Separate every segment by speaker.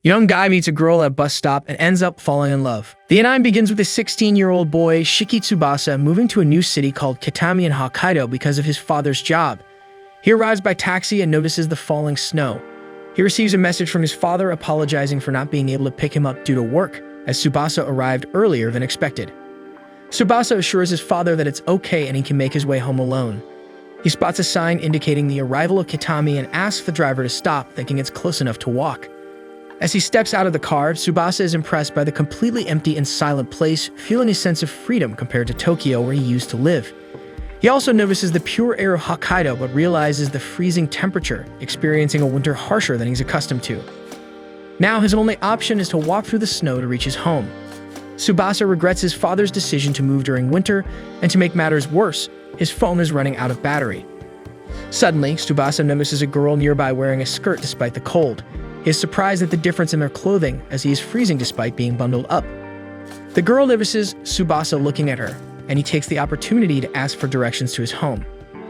Speaker 1: Young guy meets a girl at a bus stop and ends up falling in love. The anime begins with a 16-year-old boy, Shiki Tsubasa, moving to a new city called Kitami in Hokkaido because of his father's job. He arrives by taxi and notices the falling snow. He receives a message from his father apologizing for not being able to pick him up due to work, as Tsubasa arrived earlier than expected. Tsubasa assures his father that it's okay and he can make his way home alone. He spots a sign indicating the arrival of Kitami and asks the driver to stop, thinking it's close enough to walk. As he steps out of the car, Tsubasa is impressed by the completely empty and silent place, feeling a sense of freedom compared to Tokyo where he used to live. He also notices the pure air of Hokkaido but realizes the freezing temperature, experiencing a winter harsher than he's accustomed to. Now his only option is to walk through the snow to reach his home. Tsubasa regrets his father's decision to move during winter, and to make matters worse, his phone is running out of battery. Suddenly, Tsubasa notices a girl nearby wearing a skirt despite the cold. He is surprised at the difference in their clothing, as he is freezing despite being bundled up. The girl notices Tsubasa looking at her, and he takes the opportunity to ask for directions to his home.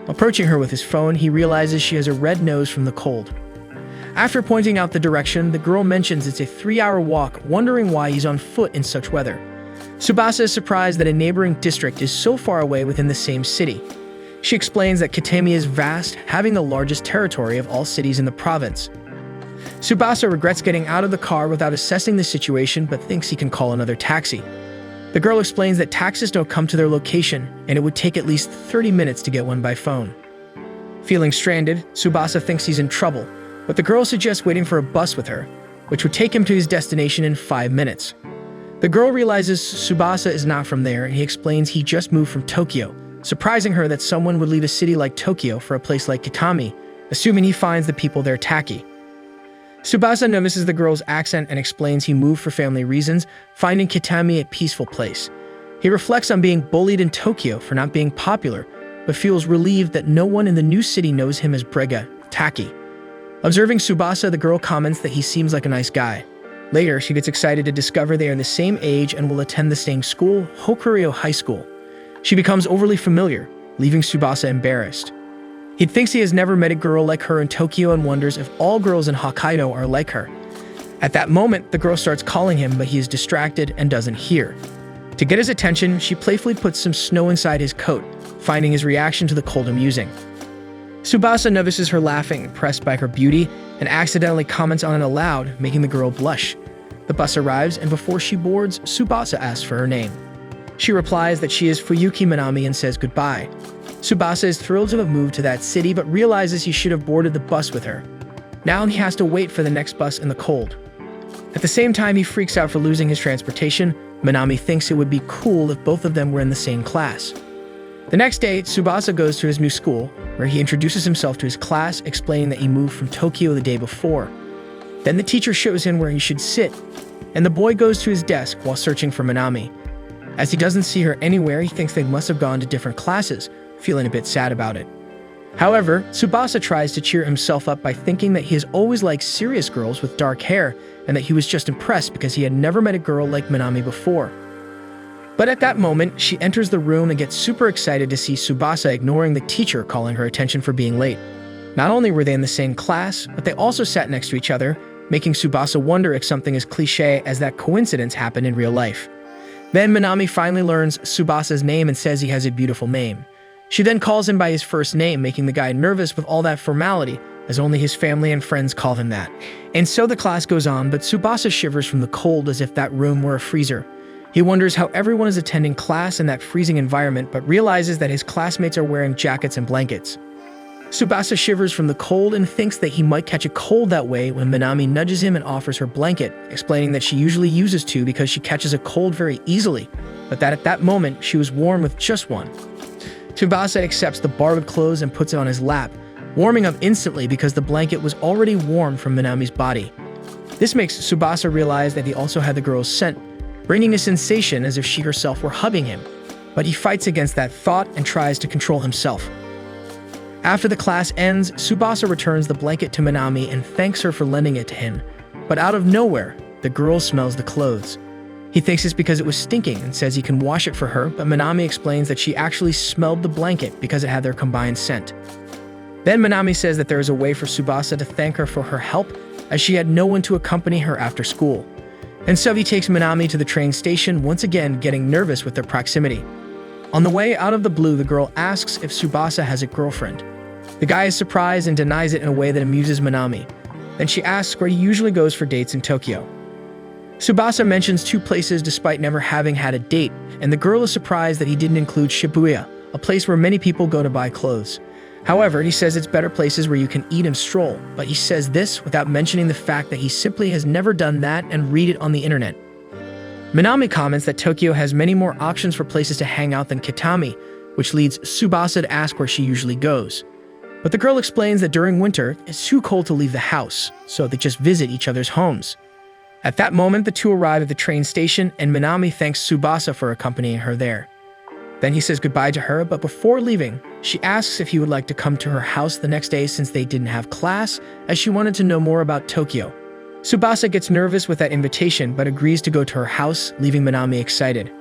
Speaker 1: Approaching her with his phone, he realizes she has a red nose from the cold. After pointing out the direction, the girl mentions it's a 3-hour walk, wondering why he's on foot in such weather. Tsubasa is surprised that a neighboring district is so far away within the same city. She explains that Kitami is vast, having the largest territory of all cities in the province. Tsubasa regrets getting out of the car without assessing the situation, but thinks he can call another taxi. The girl explains that taxis don't come to their location, and it would take at least 30 minutes to get one by phone. Feeling stranded, Tsubasa thinks he's in trouble, but the girl suggests waiting for a bus with her, which would take him to his destination in 5 minutes. The girl realizes Tsubasa is not from there, and he explains he just moved from Tokyo, surprising her that someone would leave a city like Tokyo for a place like Kitami, assuming he finds the people there tacky. Tsubasa notices the girl's accent and explains he moved for family reasons, finding Kitami a peaceful place. He reflects on being bullied in Tokyo for not being popular, but feels relieved that no one in the new city knows him as Brega, tacky. Observing Tsubasa, the girl comments that he seems like a nice guy. Later, she gets excited to discover they are the same age and will attend the same school, Hokkaido High School. She becomes overly familiar, leaving Tsubasa embarrassed. He thinks he has never met a girl like her in Tokyo and wonders if all girls in Hokkaido are like her. At that moment, the girl starts calling him, but he is distracted and doesn't hear. To get his attention, she playfully puts some snow inside his coat, finding his reaction to the cold amusing. Tsubasa notices her laughing, impressed by her beauty, and accidentally comments on it aloud, making the girl blush. The bus arrives, and before she boards, Tsubasa asks for her name. She replies that she is Fuyuki Minami and says goodbye. Tsubasa is thrilled to have moved to that city, but realizes he should have boarded the bus with her. Now he has to wait for the next bus in the cold. At the same time, he freaks out for losing his transportation. Minami thinks it would be cool if both of them were in the same class. The next day, Tsubasa goes to his new school, where he introduces himself to his class, explaining that he moved from Tokyo the day before. Then the teacher shows him where he should sit, and the boy goes to his desk while searching for Minami. As he doesn't see her anywhere, he thinks they must have gone to different classes, feeling a bit sad about it. However, Tsubasa tries to cheer himself up by thinking that he has always liked serious girls with dark hair, and that he was just impressed because he had never met a girl like Minami before. But at that moment, she enters the room and gets super excited to see Tsubasa ignoring the teacher calling her attention for being late. Not only were they in the same class, but they also sat next to each other, making Tsubasa wonder if something as cliché as that coincidence happened in real life. Then Minami finally learns Tsubasa's name and says he has a beautiful name. She then calls him by his first name, making the guy nervous with all that formality, as only his family and friends call him that. And so the class goes on, but Tsubasa shivers from the cold as if that room were a freezer. He wonders how everyone is attending class in that freezing environment, but realizes that his classmates are wearing jackets and blankets. Tsubasa shivers from the cold and thinks that he might catch a cold that way when Minami nudges him and offers her blanket, explaining that she usually uses two because she catches a cold very easily, but that at that moment she was warm with just one. Tsubasa accepts the borrowed clothes and puts it on his lap, warming up instantly because the blanket was already warm from Minami's body. This makes Tsubasa realize that he also had the girl's scent, bringing a sensation as if she herself were hugging him, but he fights against that thought and tries to control himself. After the class ends, Tsubasa returns the blanket to Minami and thanks her for lending it to him, but out of nowhere, the girl smells the clothes. He thinks it's because it was stinking and says he can wash it for her, but Minami explains that she actually smelled the blanket because it had their combined scent. Then Minami says that there is a way for Tsubasa to thank her for her help, as she had no one to accompany her after school. And Suvi takes Minami to the train station, once again getting nervous with their proximity. On the way, out of the blue, the girl asks if Tsubasa has a girlfriend. The guy is surprised and denies it in a way that amuses Minami. Then she asks where he usually goes for dates in Tokyo. Tsubasa mentions 2 places despite never having had a date, and the girl is surprised that he didn't include Shibuya, a place where many people go to buy clothes. However, he says it's better places where you can eat and stroll, but he says this without mentioning the fact that he simply has never done that and read it on the internet. Minami comments that Tokyo has many more options for places to hang out than Kitami, which leads Tsubasa to ask where she usually goes. But the girl explains that during winter, it's too cold to leave the house, so they just visit each other's homes. At that moment, the two arrive at the train station, and Minami thanks Tsubasa for accompanying her there. Then he says goodbye to her, but before leaving, she asks if he would like to come to her house the next day since they didn't have class, as she wanted to know more about Tokyo. Tsubasa gets nervous with that invitation, but agrees to go to her house, leaving Minami excited.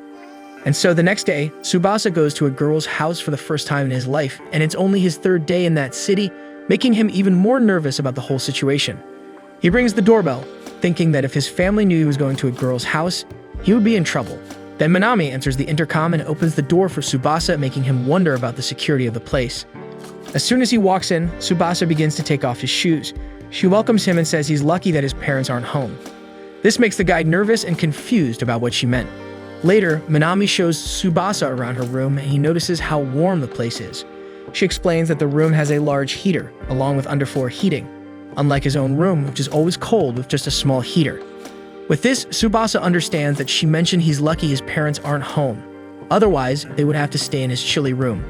Speaker 1: And so the next day, Tsubasa goes to a girl's house for the first time in his life, and it's only his 3rd day in that city, making him even more nervous about the whole situation. He rings the doorbell, thinking that if his family knew he was going to a girl's house, he would be in trouble. Then Minami enters the intercom and opens the door for Tsubasa, making him wonder about the security of the place. As soon as he walks in, Tsubasa begins to take off his shoes. She welcomes him and says he's lucky that his parents aren't home. This makes the guy nervous and confused about what she meant. Later, Minami shows Tsubasa around her room and he notices how warm the place is. She explains that the room has a large heater, along with underfloor heating, unlike his own room, which is always cold with just a small heater. With this, Tsubasa understands that she mentioned he's lucky his parents aren't home. Otherwise, they would have to stay in his chilly room.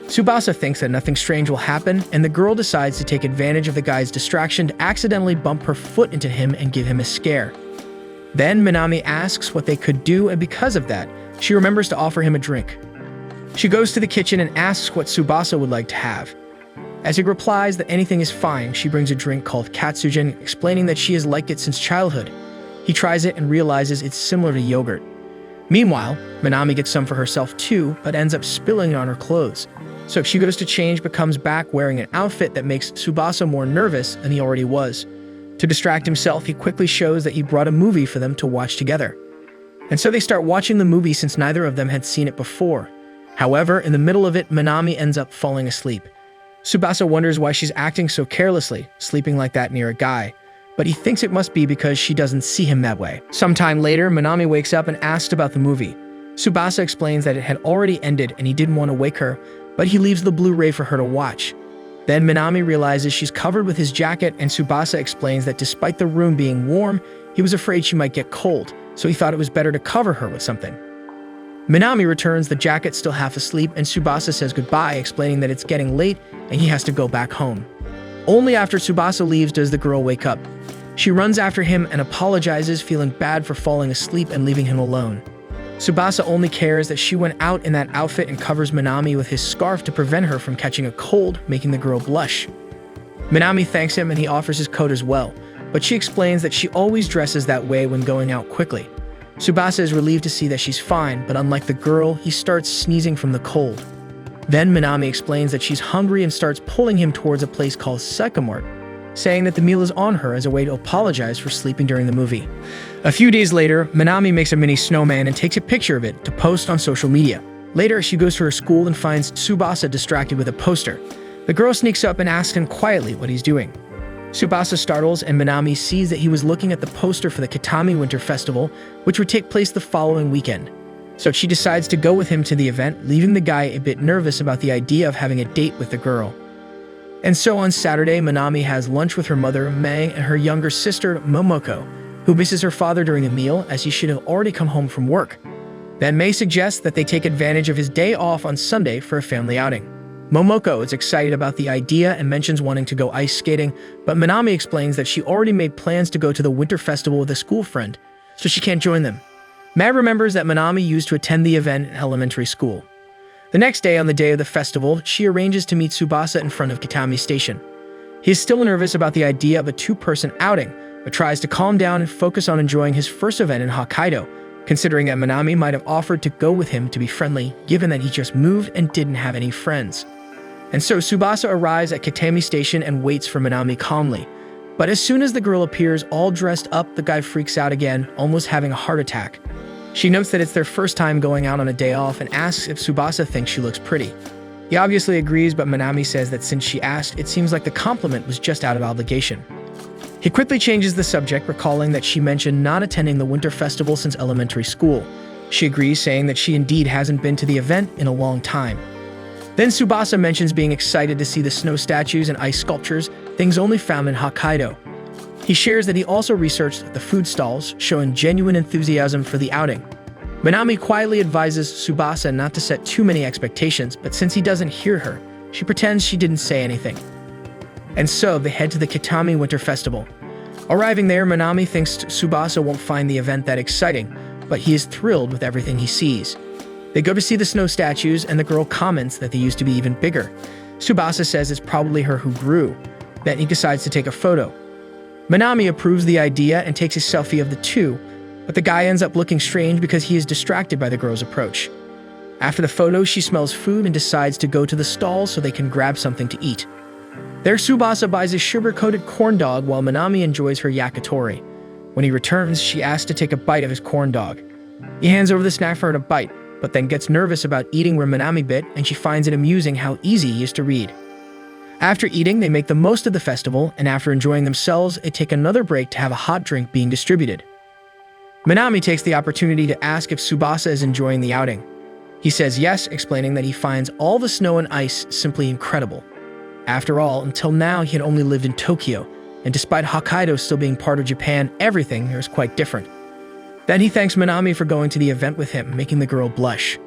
Speaker 1: Tsubasa thinks that nothing strange will happen, and the girl decides to take advantage of the guy's distraction to accidentally bump her foot into him and give him a scare. Then Minami asks what they could do, and because of that, she remembers to offer him a drink. She goes to the kitchen and asks what Tsubasa would like to have. As he replies that anything is fine, she brings a drink called katsujin, explaining that she has liked it since childhood. He tries it and realizes it's similar to yogurt. Meanwhile, Minami gets some for herself too, but ends up spilling it on her clothes. So she goes to change but comes back wearing an outfit that makes Tsubasa more nervous than he already was. To distract himself, he quickly shows that he brought a movie for them to watch together. And so they start watching the movie since neither of them had seen it before. However, in the middle of it, Minami ends up falling asleep. Tsubasa wonders why she's acting so carelessly, sleeping like that near a guy, but he thinks it must be because she doesn't see him that way. Sometime later, Minami wakes up and asks about the movie. Tsubasa explains that it had already ended and he didn't want to wake her, but he leaves the Blu-ray for her to watch. Then Minami realizes she's covered with his jacket, and Tsubasa explains that despite the room being warm, he was afraid she might get cold, so he thought it was better to cover her with something. Minami returns the jacket still half asleep, and Tsubasa says goodbye, explaining that it's getting late and he has to go back home. Only after Tsubasa leaves does the girl wake up. She runs after him and apologizes, feeling bad for falling asleep and leaving him alone. Tsubasa only cares that she went out in that outfit and covers Minami with his scarf to prevent her from catching a cold, making the girl blush. Minami thanks him and he offers his coat as well, but she explains that she always dresses that way when going out quickly. Tsubasa is relieved to see that she's fine, but unlike the girl, he starts sneezing from the cold. Then Minami explains that she's hungry and starts pulling him towards a place called Sycamore, saying that the meal is on her as a way to apologize for sleeping during the movie. A few days later, Minami makes a mini snowman and takes a picture of it to post on social media. Later, she goes to her school and finds Tsubasa distracted with a poster. The girl sneaks up and asks him quietly what he's doing. Tsubasa startles, and Minami sees that he was looking at the poster for the Kitami Winter Festival, which would take place the following weekend. So she decides to go with him to the event, leaving the guy a bit nervous about the idea of having a date with the girl. And so on Saturday, Minami has lunch with her mother, May, and her younger sister, Momoko, who misses her father during a meal as he should have already come home from work. Then May suggests that they take advantage of his day off on Sunday for a family outing. Momoko is excited about the idea and mentions wanting to go ice skating, but Minami explains that she already made plans to go to the winter festival with a school friend, so she can't join them. May remembers that Minami used to attend the event in elementary school. The next day, on the day of the festival, she arranges to meet Tsubasa in front of Kitami Station. He is still nervous about the idea of a two-person outing, but tries to calm down and focus on enjoying his first event in Hokkaido, considering that Minami might have offered to go with him to be friendly, given that he just moved and didn't have any friends. And so Tsubasa arrives at Kitami Station and waits for Minami calmly. But as soon as the girl appears all dressed up, the guy freaks out again, almost having a heart attack. She notes that it's their first time going out on a day off and asks if Tsubasa thinks she looks pretty. He obviously agrees, but Minami says that since she asked, it seems like the compliment was just out of obligation. He quickly changes the subject, recalling that she mentioned not attending the winter festival since elementary school. She agrees, saying that she indeed hasn't been to the event in a long time. Then Tsubasa mentions being excited to see the snow statues and ice sculptures, things only found in Hokkaido. He shares that he also researched the food stalls, showing genuine enthusiasm for the outing. Minami quietly advises Tsubasa not to set too many expectations, but since he doesn't hear her, she pretends she didn't say anything. And so they head to the Kitami Winter Festival. Arriving there, Minami thinks Tsubasa won't find the event that exciting, but he is thrilled with everything he sees. They go to see the snow statues, and the girl comments that they used to be even bigger. Tsubasa says it's probably her who grew. Then he decides to take a photo. Minami approves the idea and takes a selfie of the two, but the guy ends up looking strange because he is distracted by the girl's approach. After the photo, she smells food and decides to go to the stalls so they can grab something to eat. There, Tsubasa buys a sugar-coated corn dog while Minami enjoys her yakitori. When he returns, she asks to take a bite of his corn dog. He hands over the snack for her to bite, but then gets nervous about eating where Minami bit, and she finds it amusing how easy he is to read. After eating, they make the most of the festival, and after enjoying themselves, they take another break to have a hot drink being distributed. Minami takes the opportunity to ask if Tsubasa is enjoying the outing. He says yes, explaining that he finds all the snow and ice simply incredible. After all, until now he had only lived in Tokyo, and despite Hokkaido still being part of Japan, everything here is quite different. Then he thanks Minami for going to the event with him, making the girl blush.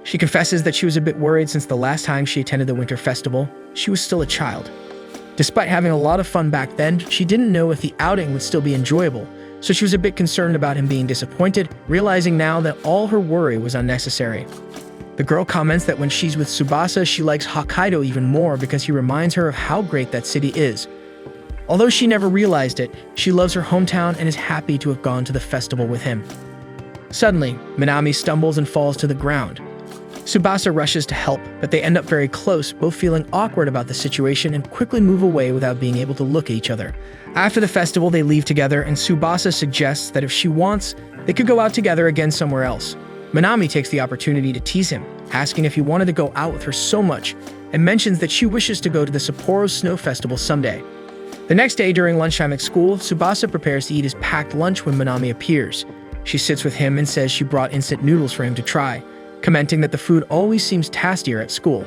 Speaker 1: She confesses that she was a bit worried since the last time she attended the winter festival. She was still a child. Despite having a lot of fun back then, she didn't know if the outing would still be enjoyable, so she was a bit concerned about him being disappointed, realizing now that all her worry was unnecessary. The girl comments that when she's with Tsubasa, she likes Hokkaido even more because he reminds her of how great that city is. Although she never realized it, she loves her hometown and is happy to have gone to the festival with him. Suddenly, Minami stumbles and falls to the ground. Tsubasa rushes to help, but they end up very close, both feeling awkward about the situation and quickly move away without being able to look at each other. After the festival, they leave together, and Tsubasa suggests that if she wants, they could go out together again somewhere else. Minami takes the opportunity to tease him, asking if he wanted to go out with her so much, and mentions that she wishes to go to the Sapporo Snow Festival someday. The next day, during lunchtime at school, Tsubasa prepares to eat his packed lunch when Minami appears. She sits with him and says she brought instant noodles for him to try, commenting that the food always seems tastier at school.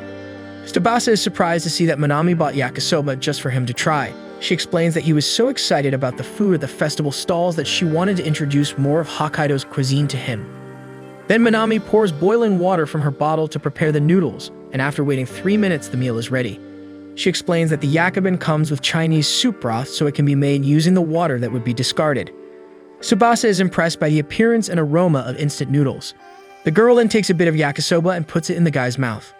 Speaker 1: Tsubasa is surprised to see that Minami bought yakisoba just for him to try. She explains that he was so excited about the food at the festival stalls that she wanted to introduce more of Hokkaido's cuisine to him. Then Minami pours boiling water from her bottle to prepare the noodles, and after waiting 3 minutes, the meal is ready. She explains that the yakabin comes with Chinese soup broth so it can be made using the water that would be discarded. Tsubasa is impressed by the appearance and aroma of instant noodles. The girl then takes a bit of yakisoba and puts it in the guy's mouth.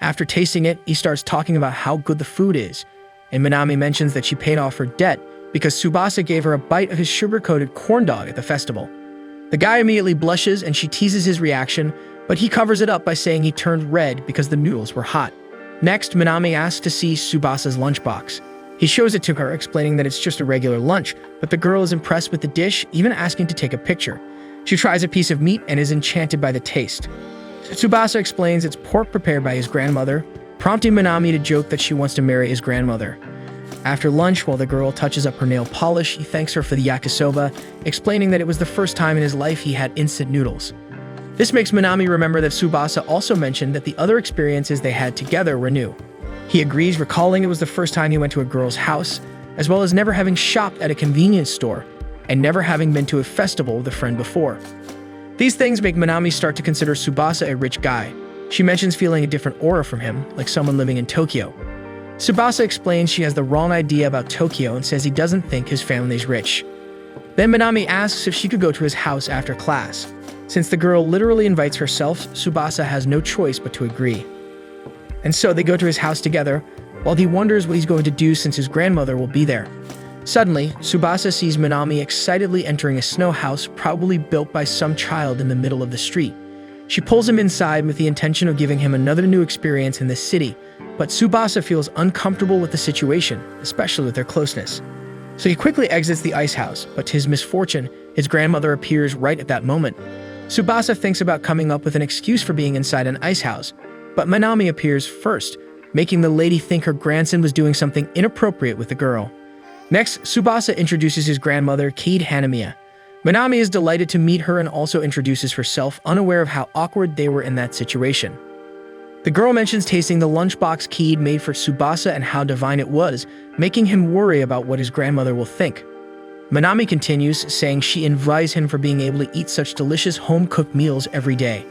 Speaker 1: After tasting it, he starts talking about how good the food is, and Minami mentions that she paid off her debt because Tsubasa gave her a bite of his sugar-coated corn dog at the festival. The guy immediately blushes and she teases his reaction, but he covers it up by saying he turned red because the noodles were hot. Next, Minami asks to see Tsubasa's lunchbox. He shows it to her, explaining that it's just a regular lunch, but the girl is impressed with the dish, even asking to take a picture. She tries a piece of meat and is enchanted by the taste. Tsubasa explains it's pork prepared by his grandmother, prompting Minami to joke that she wants to marry his grandmother. After lunch, while the girl touches up her nail polish, he thanks her for the yakisoba, explaining that it was the first time in his life he had instant noodles. This makes Minami remember that Tsubasa also mentioned that the other experiences they had together were new. He agrees, recalling it was the first time he went to a girl's house, as well as never having shopped at a convenience store, and never having been to a festival with a friend before. These things make Minami start to consider Tsubasa a rich guy. She mentions feeling a different aura from him, like someone living in Tokyo. Tsubasa explains she has the wrong idea about Tokyo and says he doesn't think his family is rich. Then Minami asks if she could go to his house after class. Since the girl literally invites herself, Tsubasa has no choice but to agree. And so they go to his house together, while he wonders what he's going to do since his grandmother will be there. Suddenly, Tsubasa sees Minami excitedly entering a snow house probably built by some child in the middle of the street. She pulls him inside with the intention of giving him another new experience in the city, but Tsubasa feels uncomfortable with the situation, especially with their closeness. So he quickly exits the ice house, but to his misfortune, his grandmother appears right at that moment. Tsubasa thinks about coming up with an excuse for being inside an ice house, but Minami appears first, making the lady think her grandson was doing something inappropriate with the girl. Next, Tsubasa introduces his grandmother, Kid Hanamiya. Minami is delighted to meet her and also introduces herself, unaware of how awkward they were in that situation. The girl mentions tasting the lunchbox Kid made for Tsubasa and how divine it was, making him worry about what his grandmother will think. Minami continues, saying she envies him for being able to eat such delicious home-cooked meals every day.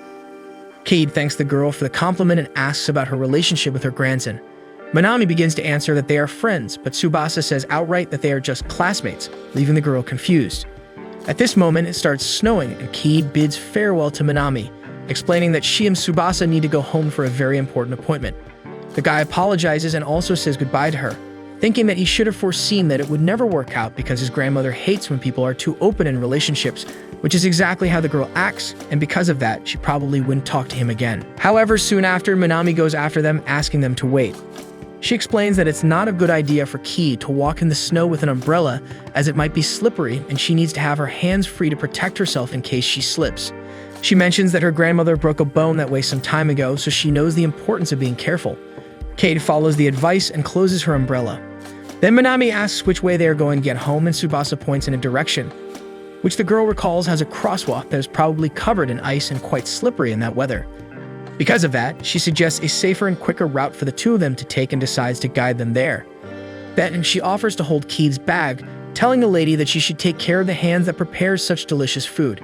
Speaker 1: Kid thanks the girl for the compliment and asks about her relationship with her grandson. Minami begins to answer that they are friends, but Tsubasa says outright that they are just classmates, leaving the girl confused. At this moment, it starts snowing, and Kid bids farewell to Minami, explaining that she and Tsubasa need to go home for a very important appointment. The guy apologizes and also says goodbye to her, thinking that he should have foreseen that it would never work out because his grandmother hates when people are too open in relationships, which is exactly how the girl acts, and because of that, she probably wouldn't talk to him again. However, soon after, Minami goes after them, asking them to wait. She explains that it's not a good idea for Kid to walk in the snow with an umbrella, as it might be slippery, and she needs to have her hands free to protect herself in case she slips. She mentions that her grandmother broke a bone that way some time ago, so she knows the importance of being careful. Kid follows the advice and closes her umbrella. Then Minami asks which way they are going to get home, and Tsubasa points in a direction, which the girl recalls has a crosswalk that is probably covered in ice and quite slippery in that weather. Because of that, she suggests a safer and quicker route for the two of them to take and decides to guide them there. Then she offers to hold Kid's bag, telling the lady that she should take care of the hands that prepare such delicious food.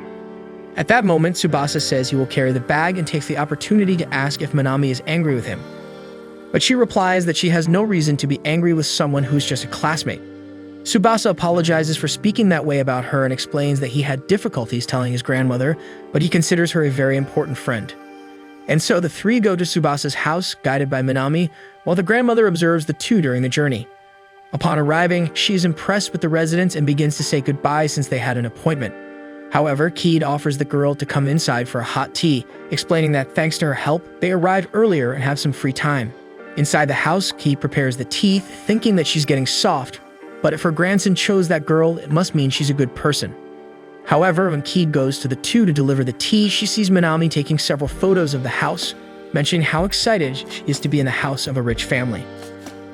Speaker 1: At that moment, Tsubasa says he will carry the bag and takes the opportunity to ask if Minami is angry with him. But she replies that she has no reason to be angry with someone who's just a classmate. Tsubasa apologizes for speaking that way about her and explains that he had difficulties telling his grandmother, but he considers her a very important friend. And so the three go to Tsubasa's house, guided by Minami, while the grandmother observes the two during the journey. Upon arriving, she is impressed with the residence and begins to say goodbye since they had an appointment. However, Kid offers the girl to come inside for a hot tea, explaining that thanks to her help, they arrived earlier and have some free time. Inside the house, Kid prepares the tea, thinking that she's getting soft, but if her grandson chose that girl, it must mean she's a good person. However, when Kid goes to the two to deliver the tea, she sees Minami taking several photos of the house, mentioning how excited she is to be in the house of a rich family.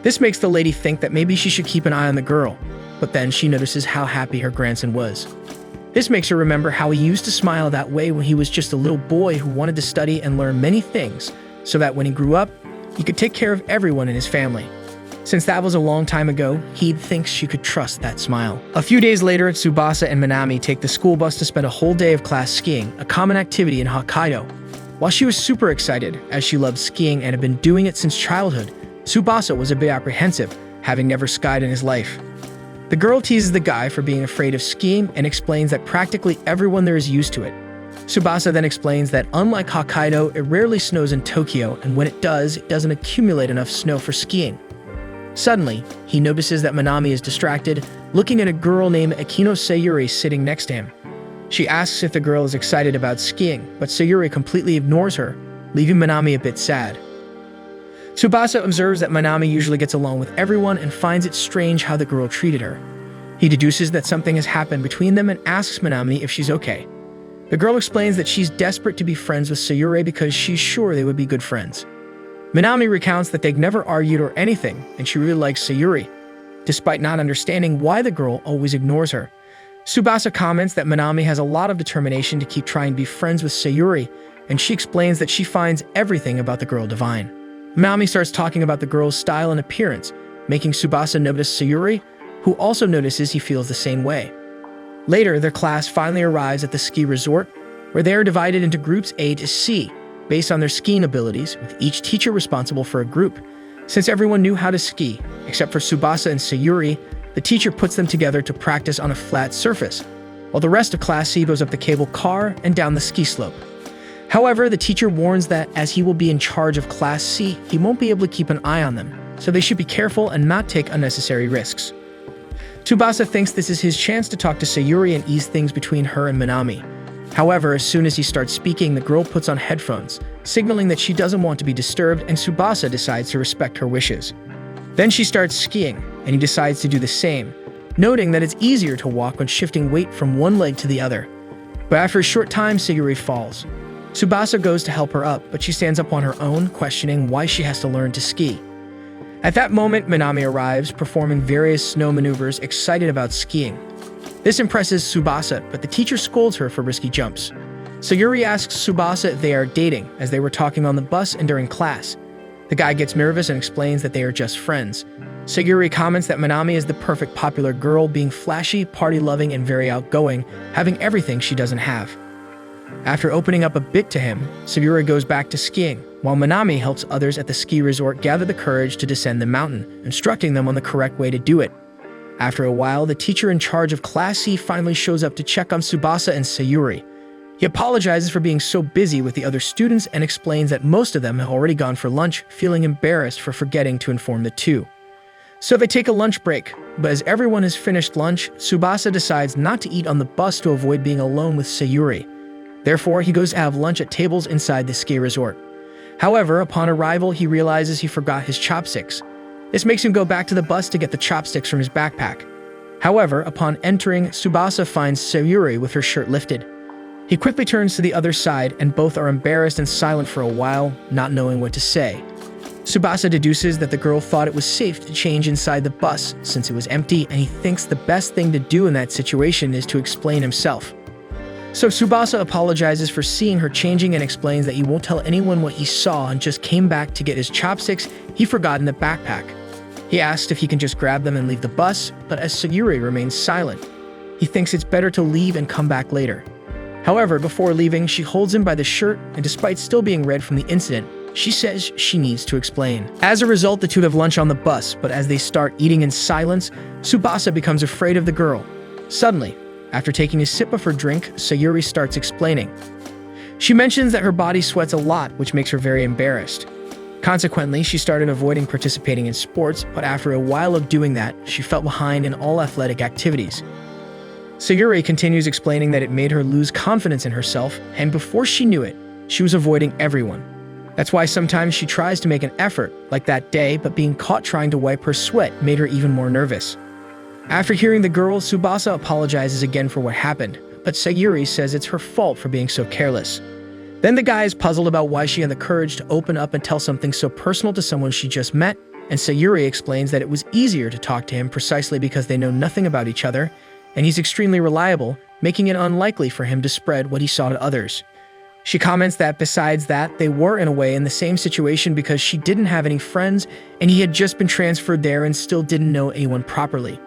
Speaker 1: This makes the lady think that maybe she should keep an eye on the girl, but then she notices how happy her grandson was. This makes her remember how he used to smile that way when he was just a little boy who wanted to study and learn many things, so that when he grew up, he could take care of everyone in his family. Since that was a long time ago, he thinks she could trust that smile. A few days later, Tsubasa and Minami take the school bus to spend a whole day of class skiing, a common activity in Hokkaido. While she was super excited, as she loved skiing and had been doing it since childhood, Tsubasa was a bit apprehensive, having never skied in his life. The girl teases the guy for being afraid of skiing and explains that practically everyone there is used to it. Tsubasa then explains that unlike Hokkaido, it rarely snows in Tokyo, and when it doesn't accumulate enough snow for skiing. Suddenly, he notices that Minami is distracted, looking at a girl named Akino Sayuri sitting next to him. She asks if the girl is excited about skiing, but Sayuri completely ignores her, leaving Minami a bit sad. Tsubasa observes that Minami usually gets along with everyone and finds it strange how the girl treated her. He deduces that something has happened between them and asks Minami if she's okay. The girl explains that she's desperate to be friends with Sayuri because she's sure they would be good friends. Minami recounts that they've never argued or anything, and she really likes Sayuri, despite not understanding why the girl always ignores her. Tsubasa comments that Minami has a lot of determination to keep trying to be friends with Sayuri, and she explains that she finds everything about the girl divine. Minami starts talking about the girl's style and appearance, making Tsubasa notice Sayuri, who also notices he feels the same way. Later, their class finally arrives at the ski resort, where they are divided into groups A to C, based on their skiing abilities, with each teacher responsible for a group. Since everyone knew how to ski, except for Tsubasa and Sayuri, the teacher puts them together to practice on a flat surface, while the rest of Class C goes up the cable car and down the ski slope. However, the teacher warns that as he will be in charge of Class C, he won't be able to keep an eye on them, so they should be careful and not take unnecessary risks. Tsubasa thinks this is his chance to talk to Sayuri and ease things between her and Minami. However, as soon as he starts speaking, the girl puts on headphones, signaling that she doesn't want to be disturbed, and Tsubasa decides to respect her wishes. Then she starts skiing, and he decides to do the same, noting that it's easier to walk when shifting weight from one leg to the other. But after a short time, Sayuri falls. Tsubasa goes to help her up, but she stands up on her own, questioning why she has to learn to ski. At that moment, Minami arrives, performing various snow maneuvers, excited about skiing. This impresses Tsubasa, but the teacher scolds her for risky jumps. Sayuri asks Tsubasa if they are dating, as they were talking on the bus and during class. The guy gets nervous and explains that they are just friends. Sayuri comments that Minami is the perfect popular girl, being flashy, party-loving, and very outgoing, having everything she doesn't have. After opening up a bit to him, Sayuri goes back to skiing, while Minami helps others at the ski resort gather the courage to descend the mountain, instructing them on the correct way to do it. After a while, the teacher in charge of Class C finally shows up to check on Tsubasa and Sayuri. He apologizes for being so busy with the other students and explains that most of them have already gone for lunch, feeling embarrassed for forgetting to inform the two. So they take a lunch break, but as everyone has finished lunch, Tsubasa decides not to eat on the bus to avoid being alone with Sayuri. Therefore, he goes to have lunch at tables inside the ski resort. However, upon arrival, he realizes he forgot his chopsticks. This makes him go back to the bus to get the chopsticks from his backpack. However, upon entering, Tsubasa finds Sayuri with her shirt lifted. He quickly turns to the other side, and both are embarrassed and silent for a while, not knowing what to say. Tsubasa deduces that the girl thought it was safe to change inside the bus since it was empty, and he thinks the best thing to do in that situation is to explain himself. So Tsubasa apologizes for seeing her changing and explains that he won't tell anyone what he saw and just came back to get his chopsticks he forgot in the backpack. He asks if he can just grab them and leave the bus, but as Sayuri remains silent, he thinks it's better to leave and come back later. However, before leaving, she holds him by the shirt, and despite still being red from the incident, she says she needs to explain. As a result, the two have lunch on the bus, but as they start eating in silence, Tsubasa becomes afraid of the girl. Suddenly, after taking a sip of her drink, Sayuri starts explaining. She mentions that her body sweats a lot, which makes her very embarrassed. Consequently, she started avoiding participating in sports, but after a while of doing that, she fell behind in all athletic activities. Sayuri continues explaining that it made her lose confidence in herself, and before she knew it, she was avoiding everyone. That's why sometimes she tries to make an effort, like that day, but being caught trying to wipe her sweat made her even more nervous. After hearing the girl, Tsubasa apologizes again for what happened, but Sayuri says it's her fault for being so careless. Then the guy is puzzled about why she had the courage to open up and tell something so personal to someone she just met, and Sayuri explains that it was easier to talk to him precisely because they know nothing about each other, and he's extremely reliable, making it unlikely for him to spread what he saw to others. She comments that besides that, they were in a way in the same situation because she didn't have any friends, and he had just been transferred there and still didn't know anyone properly.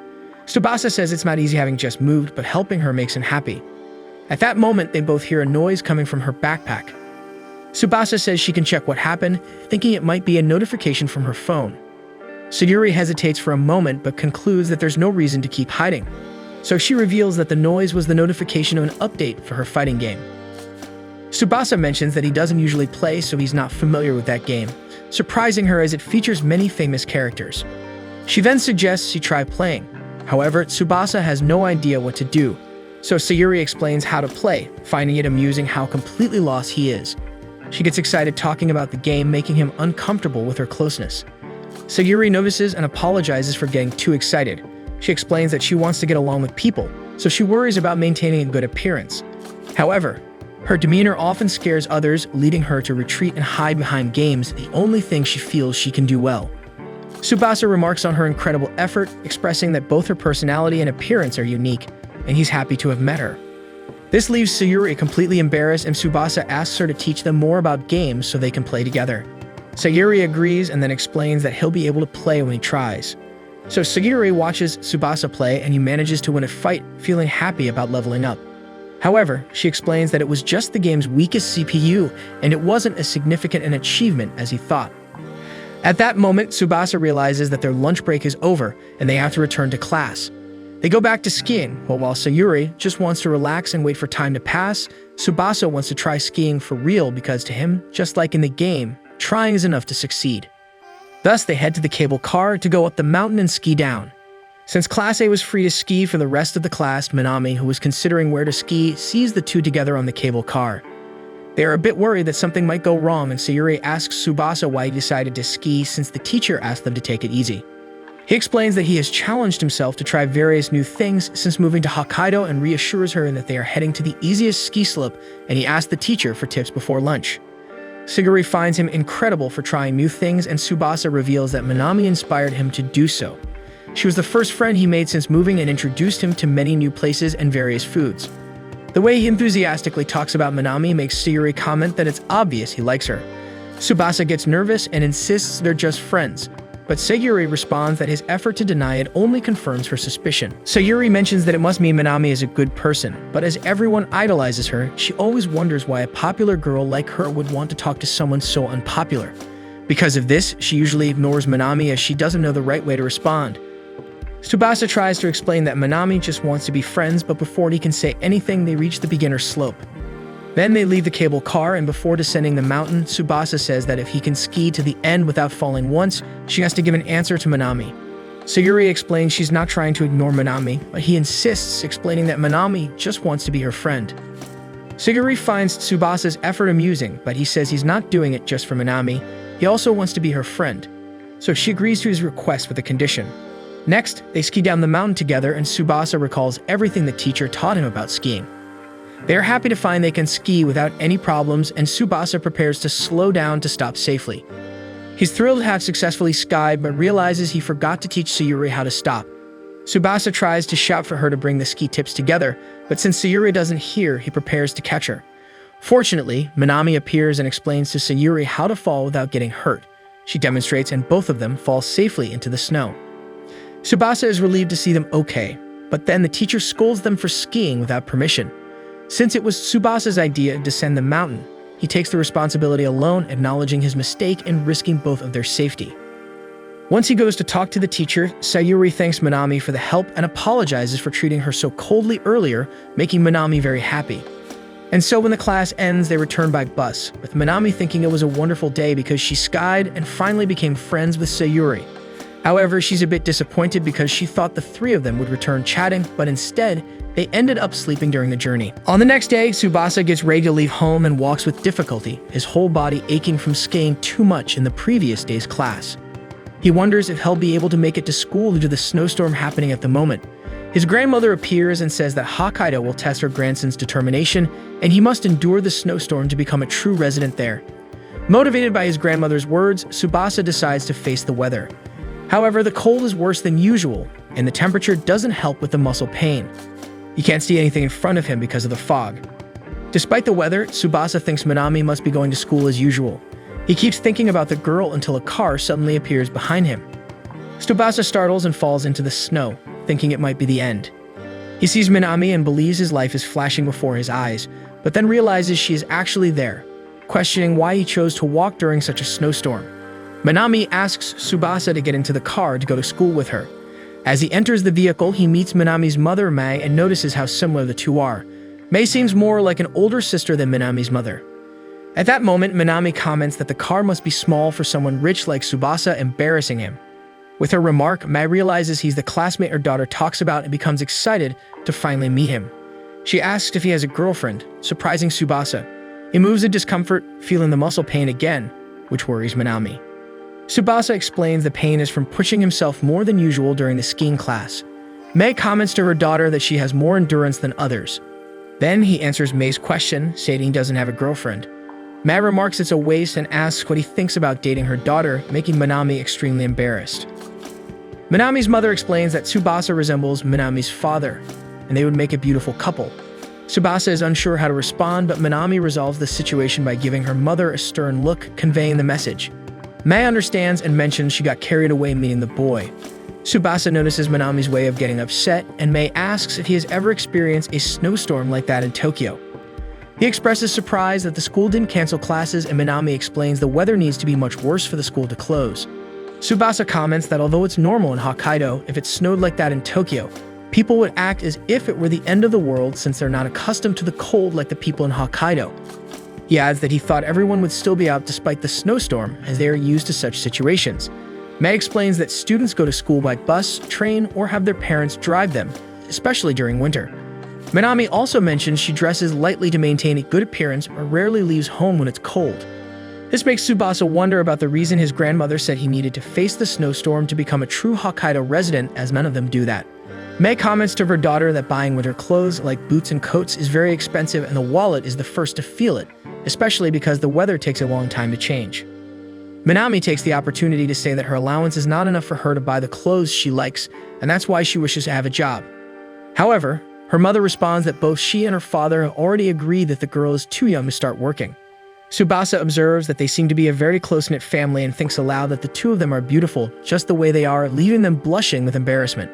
Speaker 1: Tsubasa says it's not easy having just moved, but helping her makes him happy. At that moment, they both hear a noise coming from her backpack. Tsubasa says she can check what happened, thinking it might be a notification from her phone. Sayuri hesitates for a moment, but concludes that there's no reason to keep hiding. So she reveals that the noise was the notification of an update for her fighting game. Tsubasa mentions that he doesn't usually play, so he's not familiar with that game, surprising her as it features many famous characters. She then suggests she try playing. However, Tsubasa has no idea what to do, so Sayuri explains how to play, finding it amusing how completely lost he is. She gets excited talking about the game, making him uncomfortable with her closeness. Sayuri notices and apologizes for getting too excited. She explains that she wants to get along with people, so she worries about maintaining a good appearance. However, her demeanor often scares others, leading her to retreat and hide behind games, the only thing she feels she can do well. Tsubasa remarks on her incredible effort, expressing that both her personality and appearance are unique, and he's happy to have met her. This leaves Sayuri completely embarrassed, and Tsubasa asks her to teach them more about games so they can play together. Sayuri agrees and then explains that he'll be able to play when he tries. So Sayuri watches Tsubasa play and he manages to win a fight, feeling happy about leveling up. However, she explains that it was just the game's weakest CPU, and it wasn't as significant an achievement as he thought. At that moment, Tsubasa realizes that their lunch break is over and they have to return to class. They go back to skiing, but while Sayuri just wants to relax and wait for time to pass, Tsubasa wants to try skiing for real because to him, just like in the game, trying is enough to succeed. Thus, they head to the cable car to go up the mountain and ski down. Since Class A was free to ski for the rest of the class, Minami, who was considering where to ski, sees the two together on the cable car. They are a bit worried that something might go wrong, and Sayuri asks Tsubasa why he decided to ski since the teacher asked them to take it easy. He explains that he has challenged himself to try various new things since moving to Hokkaido and reassures her that they are heading to the easiest ski slope, and he asks the teacher for tips before lunch. Sayuri finds him incredible for trying new things, and Tsubasa reveals that Minami inspired him to do so. She was the first friend he made since moving and introduced him to many new places and various foods. The way he enthusiastically talks about Minami makes Sayuri comment that it's obvious he likes her. Tsubasa gets nervous and insists they're just friends, but Sayuri responds that his effort to deny it only confirms her suspicion. Sayuri mentions that it must mean Minami is a good person, but as everyone idolizes her, she always wonders why a popular girl like her would want to talk to someone so unpopular. Because of this, she usually ignores Minami as she doesn't know the right way to respond. Tsubasa tries to explain that Minami just wants to be friends, but before he can say anything, they reach the beginner slope. Then they leave the cable car, and before descending the mountain, Tsubasa says that if he can ski to the end without falling once, she has to give an answer to Minami. Sayuri explains she's not trying to ignore Minami, but he insists, explaining that Minami just wants to be her friend. Sayuri finds Tsubasa's effort amusing, but he says he's not doing it just for Minami, he also wants to be her friend. So she agrees to his request with a condition. Next, they ski down the mountain together, and Tsubasa recalls everything the teacher taught him about skiing. They are happy to find they can ski without any problems, and Tsubasa prepares to slow down to stop safely. He's thrilled to have successfully skied, but realizes he forgot to teach Sayuri how to stop. Tsubasa tries to shout for her to bring the ski tips together, but since Sayuri doesn't hear, he prepares to catch her. Fortunately, Minami appears and explains to Sayuri how to fall without getting hurt. She demonstrates, and both of them fall safely into the snow. Tsubasa is relieved to see them okay, but then the teacher scolds them for skiing without permission. Since it was Tsubasa's idea to descend the mountain, he takes the responsibility alone, acknowledging his mistake and risking both of their safety. Once he goes to talk to the teacher, Sayuri thanks Minami for the help and apologizes for treating her so coldly earlier, making Minami very happy. And so when the class ends, they return by bus, with Minami thinking it was a wonderful day because she skied and finally became friends with Sayuri. However, she's a bit disappointed because she thought the three of them would return chatting, but instead, they ended up sleeping during the journey. On the next day, Tsubasa gets ready to leave home and walks with difficulty, his whole body aching from skiing too much in the previous day's class. He wonders if he'll be able to make it to school due to the snowstorm happening at the moment. His grandmother appears and says that Hokkaido will test her grandson's determination, and he must endure the snowstorm to become a true resident there. Motivated by his grandmother's words, Tsubasa decides to face the weather. However, the cold is worse than usual, and the temperature doesn't help with the muscle pain. He can't see anything in front of him because of the fog. Despite the weather, Tsubasa thinks Minami must be going to school as usual. He keeps thinking about the girl until a car suddenly appears behind him. Tsubasa startles and falls into the snow, thinking it might be the end. He sees Minami and believes his life is flashing before his eyes, but then realizes she is actually there, questioning why he chose to walk during such a snowstorm. Minami asks Tsubasa to get into the car to go to school with her. As he enters the vehicle, he meets Minami's mother, Mei, and notices how similar the two are. Mei seems more like an older sister than Minami's mother. At that moment, Minami comments that the car must be small for someone rich like Tsubasa, embarrassing him. With her remark, Mei realizes he's the classmate her daughter talks about and becomes excited to finally meet him. She asks if he has a girlfriend, surprising Tsubasa. He moves in discomfort, feeling the muscle pain again, which worries Minami. Tsubasa explains the pain is from pushing himself more than usual during the skiing class. Mei comments to her daughter that she has more endurance than others. Then he answers Mei's question, stating he doesn't have a girlfriend. Mei remarks it's a waste and asks what he thinks about dating her daughter, making Minami extremely embarrassed. Minami's mother explains that Tsubasa resembles Minami's father, and they would make a beautiful couple. Tsubasa is unsure how to respond, but Minami resolves the situation by giving her mother a stern look, conveying the message. Mei understands and mentions she got carried away meeting the boy. Tsubasa notices Minami's way of getting upset, and Mei asks if he has ever experienced a snowstorm like that in Tokyo. He expresses surprise that the school didn't cancel classes, and Minami explains the weather needs to be much worse for the school to close. Tsubasa comments that although it's normal in Hokkaido, if it snowed like that in Tokyo, people would act as if it were the end of the world since they're not accustomed to the cold like the people in Hokkaido. He adds that he thought everyone would still be out despite the snowstorm, as they are used to such situations. Mei explains that students go to school by bus, train, or have their parents drive them, especially during winter. Minami also mentions she dresses lightly to maintain a good appearance but rarely leaves home when it's cold. This makes Tsubasa wonder about the reason his grandmother said he needed to face the snowstorm to become a true Hokkaido resident, as none of them do that. Mei comments to her daughter that buying winter clothes like boots and coats is very expensive and the wallet is the first to feel it, especially because the weather takes a long time to change. Minami takes the opportunity to say that her allowance is not enough for her to buy the clothes she likes, and that's why she wishes to have a job. However, her mother responds that both she and her father have already agreed that the girl is too young to start working. Tsubasa observes that they seem to be a very close-knit family and thinks aloud that the two of them are beautiful just the way they are, leaving them blushing with embarrassment.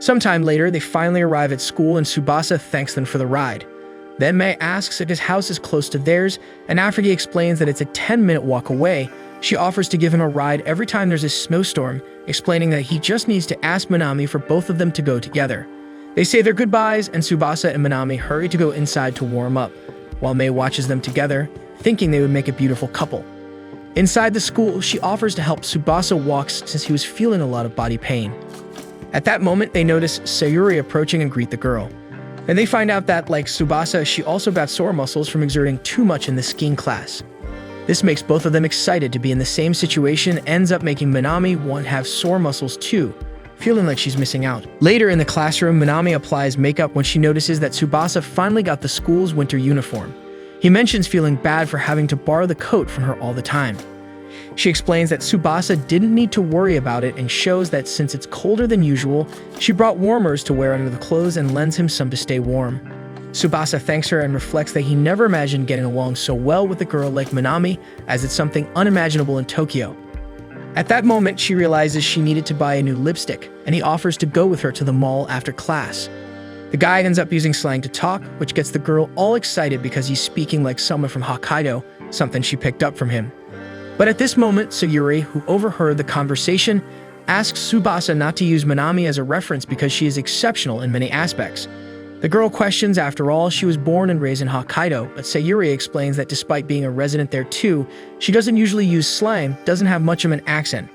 Speaker 1: Sometime later, they finally arrive at school and Tsubasa thanks them for the ride. Then Mei asks if his house is close to theirs, and after he explains that it's a 10-minute walk away, she offers to give him a ride every time there's a snowstorm, explaining that he just needs to ask Minami for both of them to go together. They say their goodbyes, and Tsubasa and Minami hurry to go inside to warm up, while Mei watches them together, thinking they would make a beautiful couple. Inside the school, she offers to help Tsubasa walk since he was feeling a lot of body pain. At that moment, they notice Sayuri approaching and greet the girl. And they find out that, like Tsubasa, she also got sore muscles from exerting too much in the skiing class. This makes both of them excited to be in the same situation and ends up making Minami want to have sore muscles too, feeling like she's missing out. Later in the classroom, Minami applies makeup when she notices that Tsubasa finally got the school's winter uniform. He mentions feeling bad for having to borrow the coat from her all the time. She explains that Tsubasa didn't need to worry about it and shows that since it's colder than usual, she brought warmers to wear under the clothes and lends him some to stay warm. Tsubasa thanks her and reflects that he never imagined getting along so well with a girl like Minami, as it's something unimaginable in Tokyo. At that moment, she realizes she needed to buy a new lipstick, and he offers to go with her to the mall after class. The guy ends up using slang to talk, which gets the girl all excited because he's speaking like someone from Hokkaido, something she picked up from him. But at this moment, Sayuri, who overheard the conversation, asks Tsubasa not to use Minami as a reference because she is exceptional in many aspects. The girl questions, after all, she was born and raised in Hokkaido, but Sayuri explains that despite being a resident there too, she doesn't usually use slang, doesn't have much of an accent,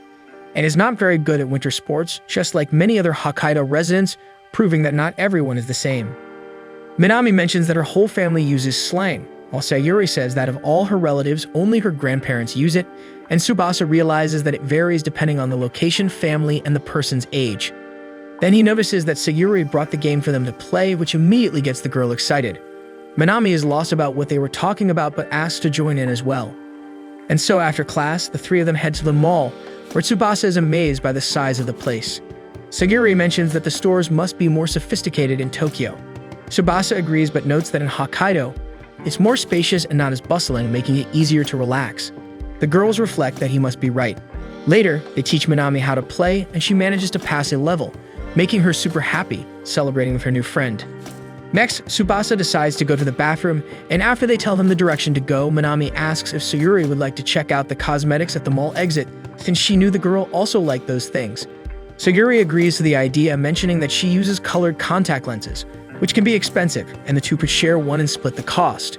Speaker 1: and is not very good at winter sports, just like many other Hokkaido residents, proving that not everyone is the same. Minami mentions that her whole family uses slang, while Sayuri says that of all her relatives, only her grandparents use it, and Tsubasa realizes that it varies depending on the location, family, and the person's age. Then he notices that Sayuri brought the game for them to play, which immediately gets the girl excited. Minami is lost about what they were talking about but asks to join in as well. And so after class, the three of them head to the mall, where Tsubasa is amazed by the size of the place. Sayuri mentions that the stores must be more sophisticated in Tokyo. Tsubasa agrees but notes that in Hokkaido, it's more spacious and not as bustling, making it easier to relax. The girls reflect that he must be right. Later, they teach Minami how to play, and she manages to pass a level, making her super happy, celebrating with her new friend. Next, Tsubasa decides to go to the bathroom, and after they tell him the direction to go, Minami asks if Sayuri would like to check out the cosmetics at the mall exit, since she knew the girl also liked those things. Sayuri agrees to the idea, mentioning that she uses colored contact lenses, which can be expensive, and the two could share one and split the cost.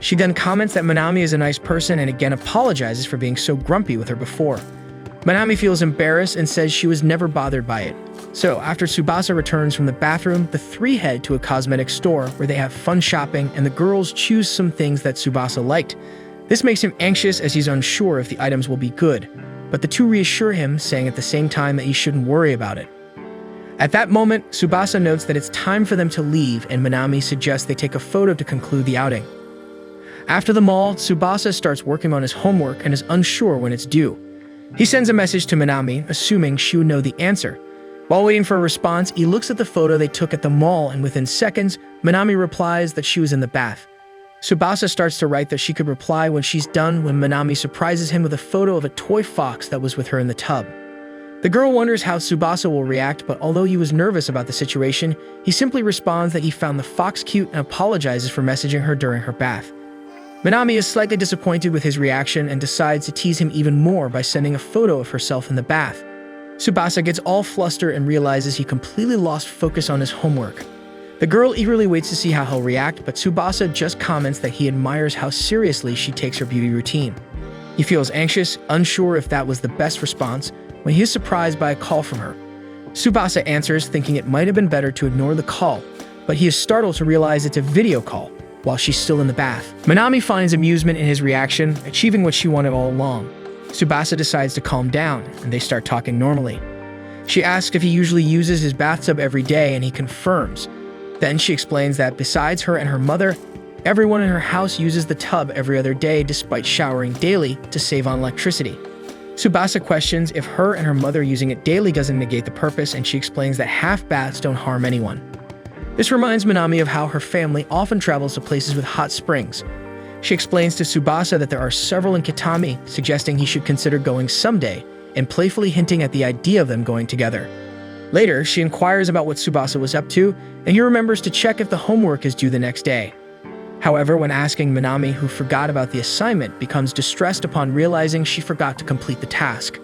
Speaker 1: She then comments that Minami is a nice person and again apologizes for being so grumpy with her before. Minami feels embarrassed and says she was never bothered by it. So, after Tsubasa returns from the bathroom, the three head to a cosmetic store where they have fun shopping and the girls choose some things that Tsubasa liked. This makes him anxious as he's unsure if the items will be good, but the two reassure him, saying at the same time that he shouldn't worry about it. At that moment, Tsubasa notes that it's time for them to leave, and Minami suggests they take a photo to conclude the outing. After the mall, Tsubasa starts working on his homework and is unsure when it's due. He sends a message to Minami, assuming she would know the answer. While waiting for a response, he looks at the photo they took at the mall, and within seconds, Minami replies that she was in the bath. Tsubasa starts to write that she could reply when she's done when Minami surprises him with a photo of a toy fox that was with her in the tub. The girl wonders how Tsubasa will react, but although he was nervous about the situation, he simply responds that he found the fox cute and apologizes for messaging her during her bath. Minami is slightly disappointed with his reaction and decides to tease him even more by sending a photo of herself in the bath. Tsubasa gets all flustered and realizes he completely lost focus on his homework. The girl eagerly waits to see how he'll react, but Tsubasa just comments that he admires how seriously she takes her beauty routine. He feels anxious, unsure if that was the best response, when he is surprised by a call from her. Tsubasa answers, thinking it might have been better to ignore the call, but he is startled to realize it's a video call. while she's still in the bath. Minami finds amusement in his reaction, achieving what she wanted all along. Tsubasa decides to calm down, and they start talking normally. She asks if he usually uses his bathtub every day, and he confirms. Then she explains that besides her and her mother, everyone in her house uses the tub every other day despite showering daily to save on electricity. Tsubasa questions if her and her mother using it daily doesn't negate the purpose, and she explains that half baths don't harm anyone. This reminds Minami of how her family often travels to places with hot springs. She explains to Tsubasa that there are several in Kitami, suggesting he should consider going someday, and playfully hinting at the idea of them going together. Later, she inquires about what Tsubasa was up to, and he remembers to check if the homework is due the next day. However, when asking, Minami, who forgot about the assignment, becomes distressed upon realizing she forgot to complete the task.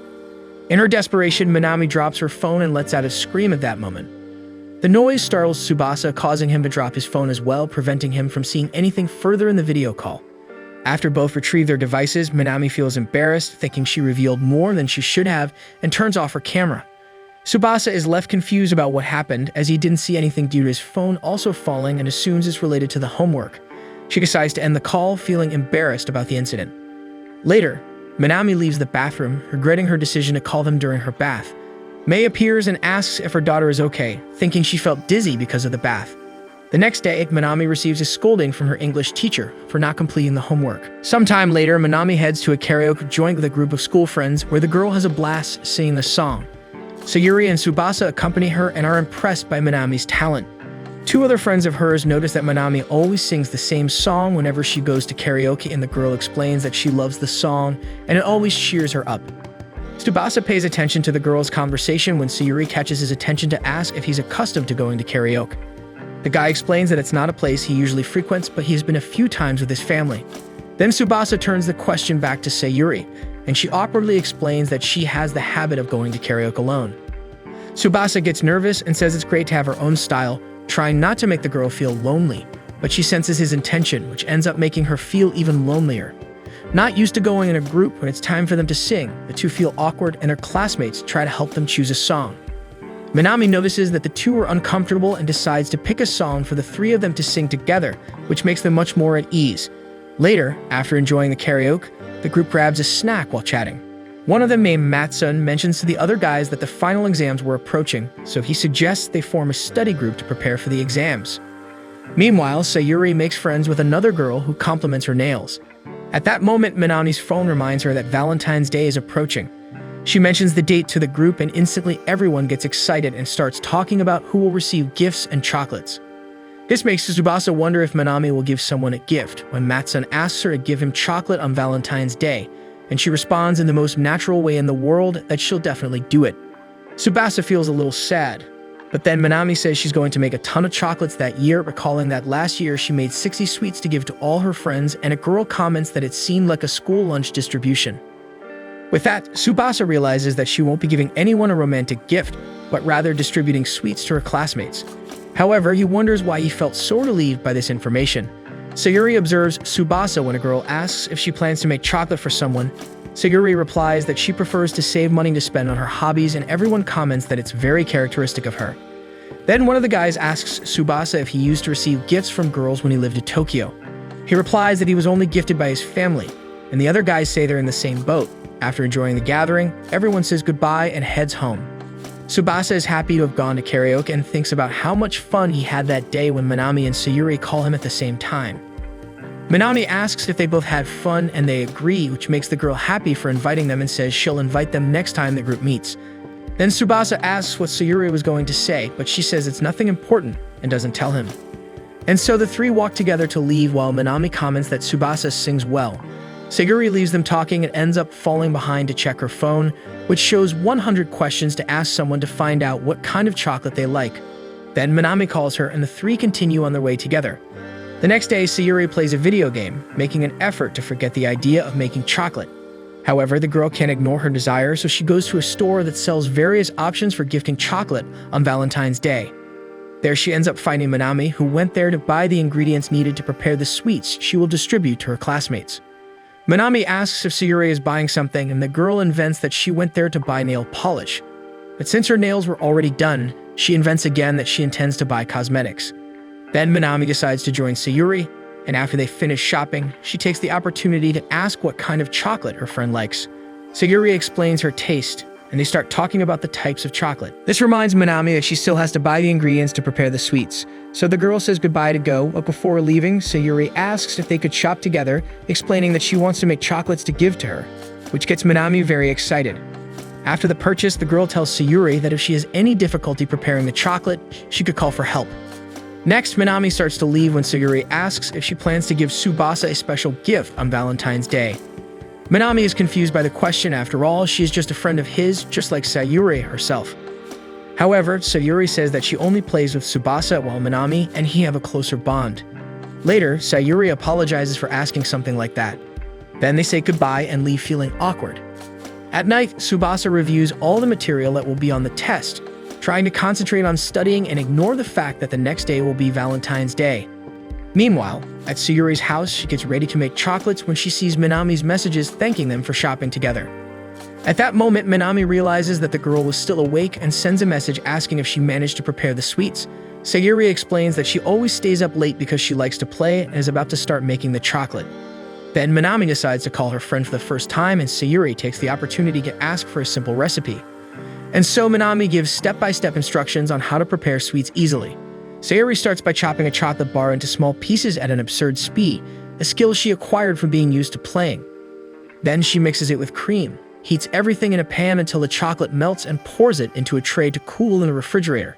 Speaker 1: In her desperation, Minami drops her phone and lets out a scream at that moment. The noise startles Tsubasa, causing him to drop his phone as well, preventing him from seeing anything further in the video call. After both retrieve their devices, Minami feels embarrassed, thinking she revealed more than she should have, and turns off her camera. Tsubasa is left confused about what happened, as he didn't see anything due to his phone also falling, and assumes it's related to the homework. She decides to end the call, feeling embarrassed about the incident. Later, Minami leaves the bathroom, regretting her decision to call them during her bath. Mei appears and asks if her daughter is okay, thinking she felt dizzy because of the bath. The next day, Minami receives a scolding from her English teacher for not completing the homework. Sometime later, Minami heads to a karaoke joint with a group of school friends where the girl has a blast singing a song. Sayuri and Tsubasa accompany her and are impressed by Minami's talent. Two other friends of hers notice that Minami always sings the same song whenever she goes to karaoke, and the girl explains that she loves the song and it always cheers her up. Tsubasa pays attention to the girl's conversation when Sayuri catches his attention to ask if he's accustomed to going to karaoke. The guy explains that it's not a place he usually frequents, but he has been a few times with his family. Then Tsubasa turns the question back to Sayuri, and she awkwardly explains that she has the habit of going to karaoke alone. Tsubasa gets nervous and says it's great to have her own style, trying not to make the girl feel lonely, but she senses his intention, which ends up making her feel even lonelier. Not used to going in a group when it's time for them to sing, the two feel awkward and their classmates try to help them choose a song. Minami notices that the two are uncomfortable and decides to pick a song for the three of them to sing together, which makes them much more at ease. Later, after enjoying the karaoke, the group grabs a snack while chatting. One of them, named Matsun, mentions to the other guys that the final exams were approaching, so he suggests they form a study group to prepare for the exams. Meanwhile, Sayuri makes friends with another girl who compliments her nails. At that moment, Minami's phone reminds her that Valentine's Day is approaching. She mentions the date to the group, and instantly everyone gets excited and starts talking about who will receive gifts and chocolates. This makes Tsubasa wonder if Minami will give someone a gift when Matsun asks her to give him chocolate on Valentine's Day, and she responds in the most natural way in the world that she'll definitely do it. Tsubasa feels a little sad, but then Minami says she's going to make a ton of chocolates that year, recalling that last year she made 60 sweets to give to all her friends, and a girl comments that it seemed like a school lunch distribution. With that, Tsubasa realizes that she won't be giving anyone a romantic gift, but rather distributing sweets to her classmates. However, he wonders why he felt so relieved by this information. Sayuri observes Tsubasa when a girl asks if she plans to make chocolate for someone. Sayuri replies that she prefers to save money to spend on her hobbies, and everyone comments that it's very characteristic of her. Then one of the guys asks Tsubasa if he used to receive gifts from girls when he lived in Tokyo. He replies that he was only gifted by his family, and the other guys say they're in the same boat. After enjoying the gathering, everyone says goodbye and heads home. Tsubasa is happy to have gone to karaoke and thinks about how much fun he had that day when Minami and Sayuri call him at the same time. Minami asks if they both had fun, and they agree, which makes the girl happy for inviting them and says she'll invite them next time the group meets. Then Tsubasa asks what Sayuri was going to say, but she says it's nothing important and doesn't tell him. And so the three walk together to leave while Minami comments that Tsubasa sings well. Sayuri leaves them talking and ends up falling behind to check her phone, which shows 100 questions to ask someone to find out what kind of chocolate they like. Then Minami calls her and the three continue on their way together. The next day, Sayuri plays a video game, making an effort to forget the idea of making chocolate. However, the girl can't ignore her desire, so she goes to a store that sells various options for gifting chocolate on Valentine's Day. There she ends up finding Minami, who went there to buy the ingredients needed to prepare the sweets she will distribute to her classmates. Minami asks if Sayuri is buying something, and the girl invents that she went there to buy nail polish. But since her nails were already done, she invents again that she intends to buy cosmetics. Then Minami decides to join Sayuri, and after they finish shopping, she takes the opportunity to ask what kind of chocolate her friend likes. Sayuri explains her taste, and they start talking about the types of chocolate. This reminds Minami that she still has to buy the ingredients to prepare the sweets. So the girl says goodbye to go, but before leaving, Sayuri asks if they could shop together, explaining that she wants to make chocolates to give to her, which gets Minami very excited. After the purchase, the girl tells Sayuri that if she has any difficulty preparing the chocolate, she could call for help. Next, Minami starts to leave when Sayuri asks if she plans to give Tsubasa a special gift on Valentine's Day. Minami is confused by the question. After all, she is just a friend of his, just like Sayuri herself. However, Sayuri says that she only plays with Tsubasa while Minami and he have a closer bond. Later, Sayuri apologizes for asking something like that. Then they say goodbye and leave feeling awkward. At night, Tsubasa reviews all the material that will be on the test, trying to concentrate on studying and ignore the fact that the next day will be Valentine's Day. Meanwhile, at Sayuri's house, she gets ready to make chocolates when she sees Minami's messages thanking them for shopping together. At that moment, Minami realizes that the girl was still awake and sends a message asking if she managed to prepare the sweets. Sayuri explains that she always stays up late because she likes to play and is about to start making the chocolate. Then Minami decides to call her friend for the first time, and Sayuri takes the opportunity to ask for a simple recipe. And so Minami gives step-by-step instructions on how to prepare sweets easily. Sayuri starts by chopping a chocolate bar into small pieces at an absurd speed, a skill she acquired from being used to playing. Then she mixes it with cream, heats everything in a pan until the chocolate melts, and pours it into a tray to cool in the refrigerator.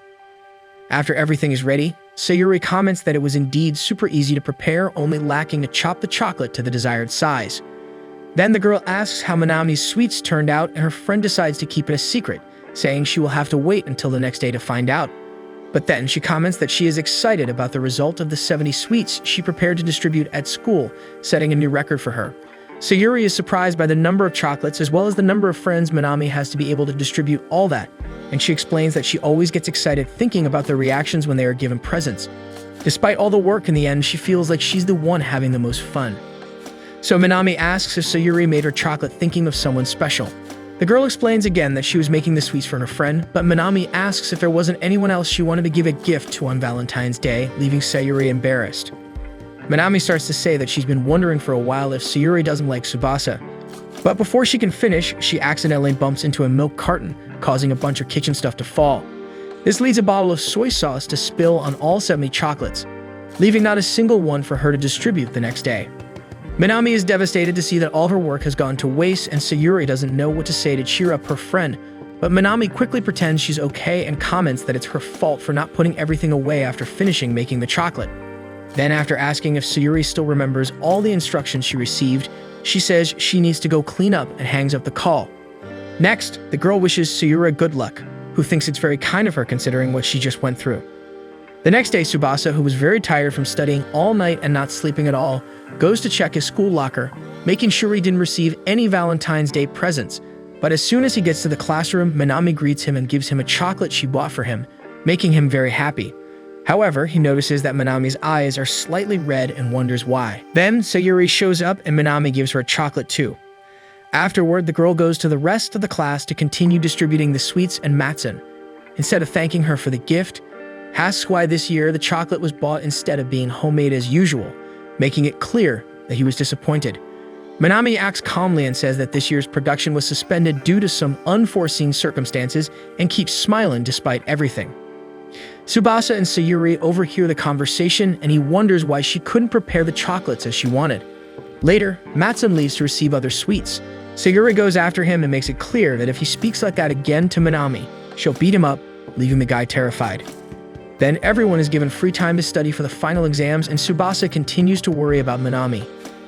Speaker 1: After everything is ready, Sayuri comments that it was indeed super easy to prepare, only lacking to chop the chocolate to the desired size. Then the girl asks how Minami's sweets turned out, and her friend decides to keep it a secret, saying she will have to wait until the next day to find out. But then she comments that she is excited about the result of the 70 sweets she prepared to distribute at school, setting a new record for her. Sayuri is surprised by the number of chocolates as well as the number of friends Minami has to be able to distribute all that, and she explains that she always gets excited thinking about their reactions when they are given presents. Despite all the work, in the end, she feels like she's the one having the most fun. So Minami asks if Sayuri made her chocolate thinking of someone special. The girl explains again that she was making the sweets for her friend, but Minami asks if there wasn't anyone else she wanted to give a gift to on Valentine's Day, leaving Sayuri embarrassed. Minami starts to say that she's been wondering for a while if Sayuri doesn't like Tsubasa. But before she can finish, she accidentally bumps into a milk carton, causing a bunch of kitchen stuff to fall. This leads a bottle of soy sauce to spill on all 70 chocolates, leaving not a single one for her to distribute the next day. Minami is devastated to see that all her work has gone to waste, and Sayuri doesn't know what to say to cheer up her friend, but Minami quickly pretends she's okay and comments that it's her fault for not putting everything away after finishing making the chocolate. Then, after asking if Sayuri still remembers all the instructions she received, she says she needs to go clean up and hangs up the call. Next, the girl wishes Sayuri good luck, who thinks it's very kind of her considering what she just went through. The next day, Tsubasa, who was very tired from studying all night and not sleeping at all, goes to check his school locker, making sure he didn't receive any Valentine's Day presents. But as soon as he gets to the classroom, Minami greets him and gives him a chocolate she bought for him, making him very happy. However, he notices that Minami's eyes are slightly red and wonders why. Then, Sayuri shows up and Minami gives her a chocolate too. Afterward, the girl goes to the rest of the class to continue distributing the sweets, and Matsun, instead of thanking her for the gift, asks why this year the chocolate was bought instead of being homemade as usual, making it clear that he was disappointed. Minami acts calmly and says that this year's production was suspended due to some unforeseen circumstances and keeps smiling despite everything. Tsubasa and Sayuri overhear the conversation, and he wonders why she couldn't prepare the chocolates as she wanted. Later, Matsun leaves to receive other sweets. Sayuri goes after him and makes it clear that if he speaks like that again to Minami, she'll beat him up, leaving the guy terrified. Then everyone is given free time to study for the final exams, and Tsubasa continues to worry about Minami.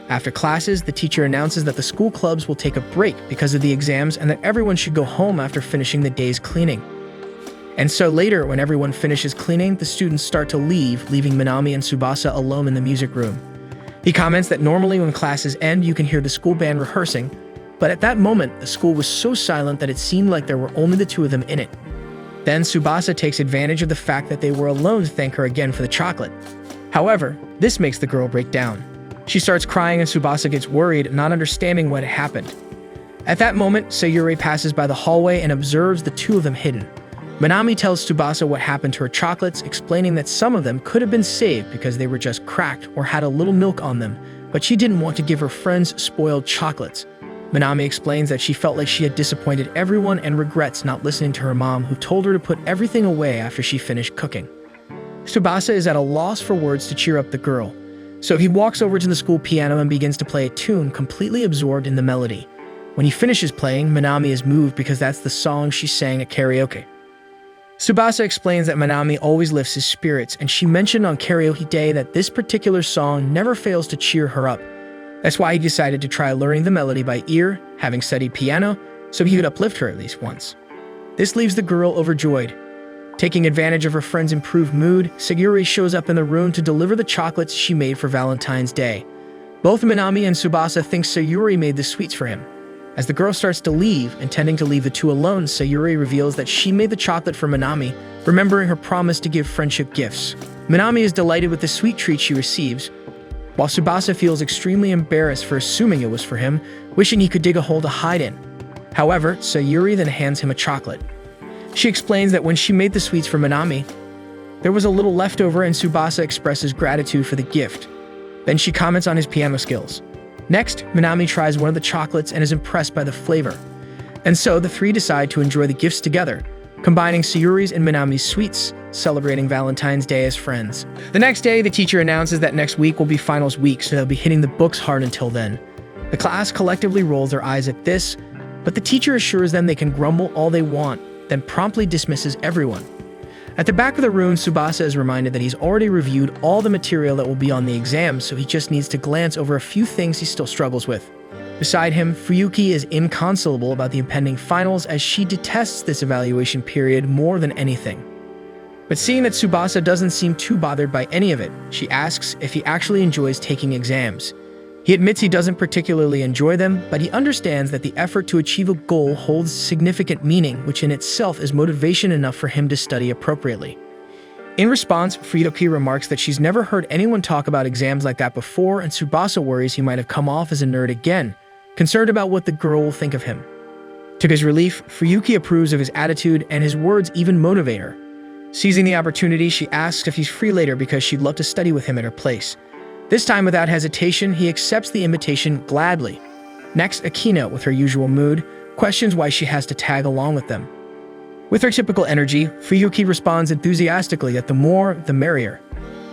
Speaker 1: After classes, the teacher announces that the school clubs will take a break because of the exams and that everyone should go home after finishing the day's cleaning. And so later, when everyone finishes cleaning, the students start to leave, leaving Minami and Tsubasa alone in the music room. He comments that normally when classes end, you can hear the school band rehearsing, but at that moment, the school was so silent that it seemed like there were only the two of them in it. Then Tsubasa takes advantage of the fact that they were alone to thank her again for the chocolate. However, this makes the girl break down. She starts crying and Tsubasa gets worried, not understanding what had happened. At that moment, Sayuri passes by the hallway and observes the two of them hidden. Minami tells Tsubasa what happened to her chocolates, explaining that some of them could have been saved because they were just cracked or had a little milk on them, but she didn't want to give her friends spoiled chocolates. Minami explains that she felt like she had disappointed everyone and regrets not listening to her mom, who told her to put everything away after she finished cooking. Tsubasa is at a loss for words to cheer up the girl, so he walks over to the school piano and begins to play a tune, completely absorbed in the melody. When he finishes playing, Minami is moved because that's the song she sang at karaoke. Tsubasa explains that Minami always lifts his spirits, and she mentioned on karaoke day that this particular song never fails to cheer her up. That's why he decided to try learning the melody by ear, having studied piano, so he could uplift her at least once. This leaves the girl overjoyed. Taking advantage of her friend's improved mood, Sayuri shows up in the room to deliver the chocolates she made for Valentine's Day. Both Minami and Tsubasa think Sayuri made the sweets for him. As the girl starts to leave, intending to leave the two alone, Sayuri reveals that she made the chocolate for Minami, remembering her promise to give friendship gifts. Minami is delighted with the sweet treat she receives, while Tsubasa feels extremely embarrassed for assuming it was for him, wishing he could dig a hole to hide in. However, Sayuri then hands him a chocolate. She explains that when she made the sweets for Minami, there was a little leftover, and Tsubasa expresses gratitude for the gift. Then she comments on his piano skills. Next, Minami tries one of the chocolates and is impressed by the flavor. And so the three decide to enjoy the gifts together, combining Sayuri's and Minami's sweets, celebrating Valentine's Day as friends. The next day, the teacher announces that next week will be finals week, so they'll be hitting the books hard until then. The class collectively rolls their eyes at this, but the teacher assures them they can grumble all they want, then promptly dismisses everyone. At the back of the room, Tsubasa is reminded that he's already reviewed all the material that will be on the exam, so he just needs to glance over a few things he still struggles with. Beside him, Fuyuki is inconsolable about the impending finals, as she detests this evaluation period more than anything. But seeing that Tsubasa doesn't seem too bothered by any of it, she asks if he actually enjoys taking exams. He admits he doesn't particularly enjoy them, but he understands that the effort to achieve a goal holds significant meaning, which in itself is motivation enough for him to study appropriately. In response, Fuyuki remarks that she's never heard anyone talk about exams like that before, and Tsubasa worries he might have come off as a nerd again, concerned about what the girl will think of him. To his relief, Fuyuki approves of his attitude, and his words even motivate her. Seizing the opportunity, she asks if he's free later because she'd love to study with him at her place. This time, without hesitation, he accepts the invitation gladly. Next, Akino, with her usual mood, questions why she has to tag along with them. With her typical energy, Fuyuki responds enthusiastically that the more, the merrier.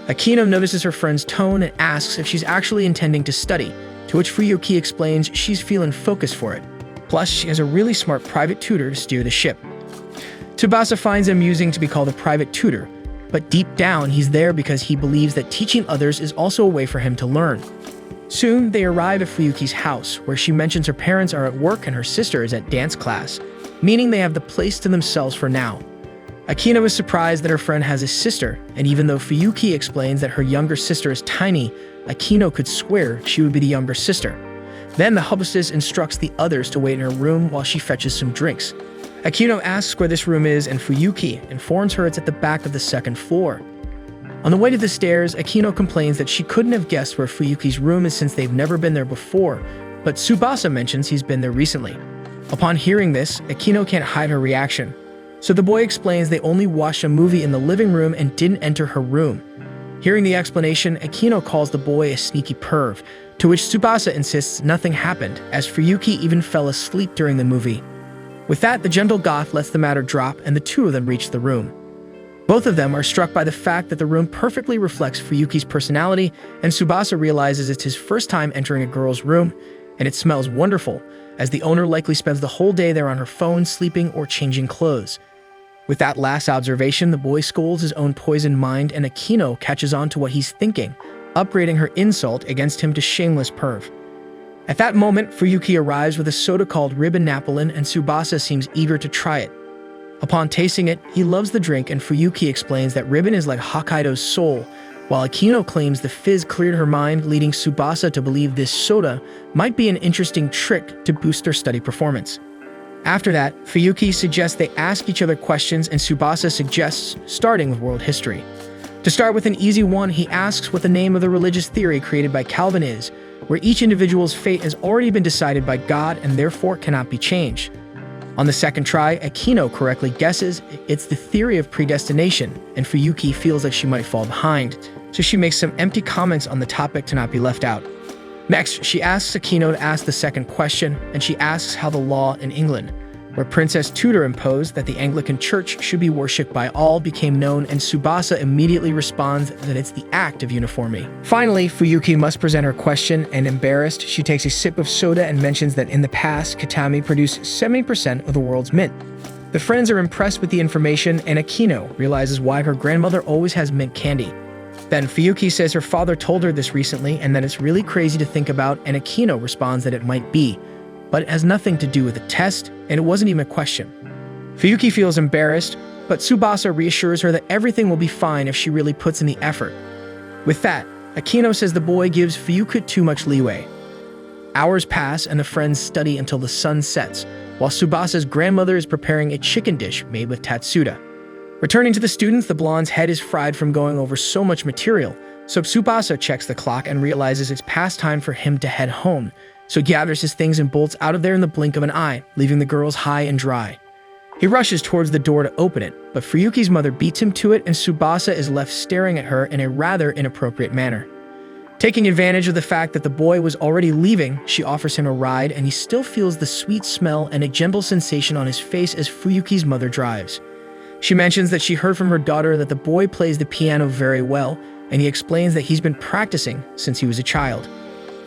Speaker 1: Akino notices her friend's tone and asks if she's actually intending to study, to which Fuyuki explains she's feeling focused for it. Plus, she has a really smart private tutor to steer the ship. Tsubasa finds it amusing to be called a private tutor, but deep down, he's there because he believes that teaching others is also a way for him to learn. Soon, they arrive at Fuyuki's house, where she mentions her parents are at work and her sister is at dance class, meaning they have the place to themselves for now. Akino is surprised that her friend has a sister, and even though Fuyuki explains that her younger sister is tiny, Akino could swear she would be the younger sister. Then the hostess instructs the others to wait in her room while she fetches some drinks. Akino asks where this room is, and Fuyuki informs her it's at the back of the second floor. On the way to the stairs, Akino complains that she couldn't have guessed where Fuyuki's room is since they've never been there before, but Tsubasa mentions he's been there recently. Upon hearing this, Akino can't hide her reaction. So the boy explains they only watched a movie in the living room and didn't enter her room. Hearing the explanation, Akino calls the boy a sneaky perv, to which Tsubasa insists nothing happened, as Fuyuki even fell asleep during the movie. With that, the gentle goth lets the matter drop, and the two of them reach the room. Both of them are struck by the fact that the room perfectly reflects Fuyuki's personality, and Tsubasa realizes it's his first time entering a girl's room, and it smells wonderful, as the owner likely spends the whole day there on her phone, sleeping or changing clothes. With that last observation, the boy scolds his own poisoned mind, and Akino catches on to what he's thinking, upgrading her insult against him to shameless perv. At that moment, Fuyuki arrives with a soda called Ribbon Napoleon, and Tsubasa seems eager to try it. Upon tasting it, he loves the drink, and Fuyuki explains that Ribbon is like Hokkaido's soul, while Akino claims the fizz cleared her mind, leading Tsubasa to believe this soda might be an interesting trick to boost their study performance. After that, Fuyuki suggests they ask each other questions, and Tsubasa suggests starting with world history. To start with an easy one, he asks what the name of the religious theory created by Calvin is, where each individual's fate has already been decided by God and therefore cannot be changed. On the second try, Akino correctly guesses it's the theory of predestination, and Fuyuki feels like she might fall behind, so she makes some empty comments on the topic to not be left out. Next, she asks Akino to ask the second question, and she asks how the law in England, where Princess Tudor imposed that the Anglican Church should be worshipped by all, became known, and Tsubasa immediately responds that it's the act of uniformity. Finally, Fuyuki must present her question, and embarrassed, she takes a sip of soda and mentions that in the past, Kitami produced 70% of the world's mint. The friends are impressed with the information, and Akino realizes why her grandmother always has mint candy. Then Fuyuki says her father told her this recently and that it's really crazy to think about, and Akino responds that it might be, but it has nothing to do with the test, and it wasn't even a question. Fuyuki feels embarrassed, but Tsubasa reassures her that everything will be fine if she really puts in the effort. With that, Akino says the boy gives Fuyuki too much leeway. Hours pass and the friends study until the sun sets, while Tsubasa's grandmother is preparing a chicken dish made with tatsuda. Returning to the students, the blonde's head is fried from going over so much material, so Tsubasa checks the clock and realizes it's past time for him to head home, so he gathers his things and bolts out of there in the blink of an eye, leaving the girls high and dry. He rushes towards the door to open it, but Fuyuki's mother beats him to it and Tsubasa is left staring at her in a rather inappropriate manner. Taking advantage of the fact that the boy was already leaving, she offers him a ride and he still feels the sweet smell and a gentle sensation on his face as Fuyuki's mother drives. She mentions that she heard from her daughter that the boy plays the piano very well, and he explains that he's been practicing since he was a child.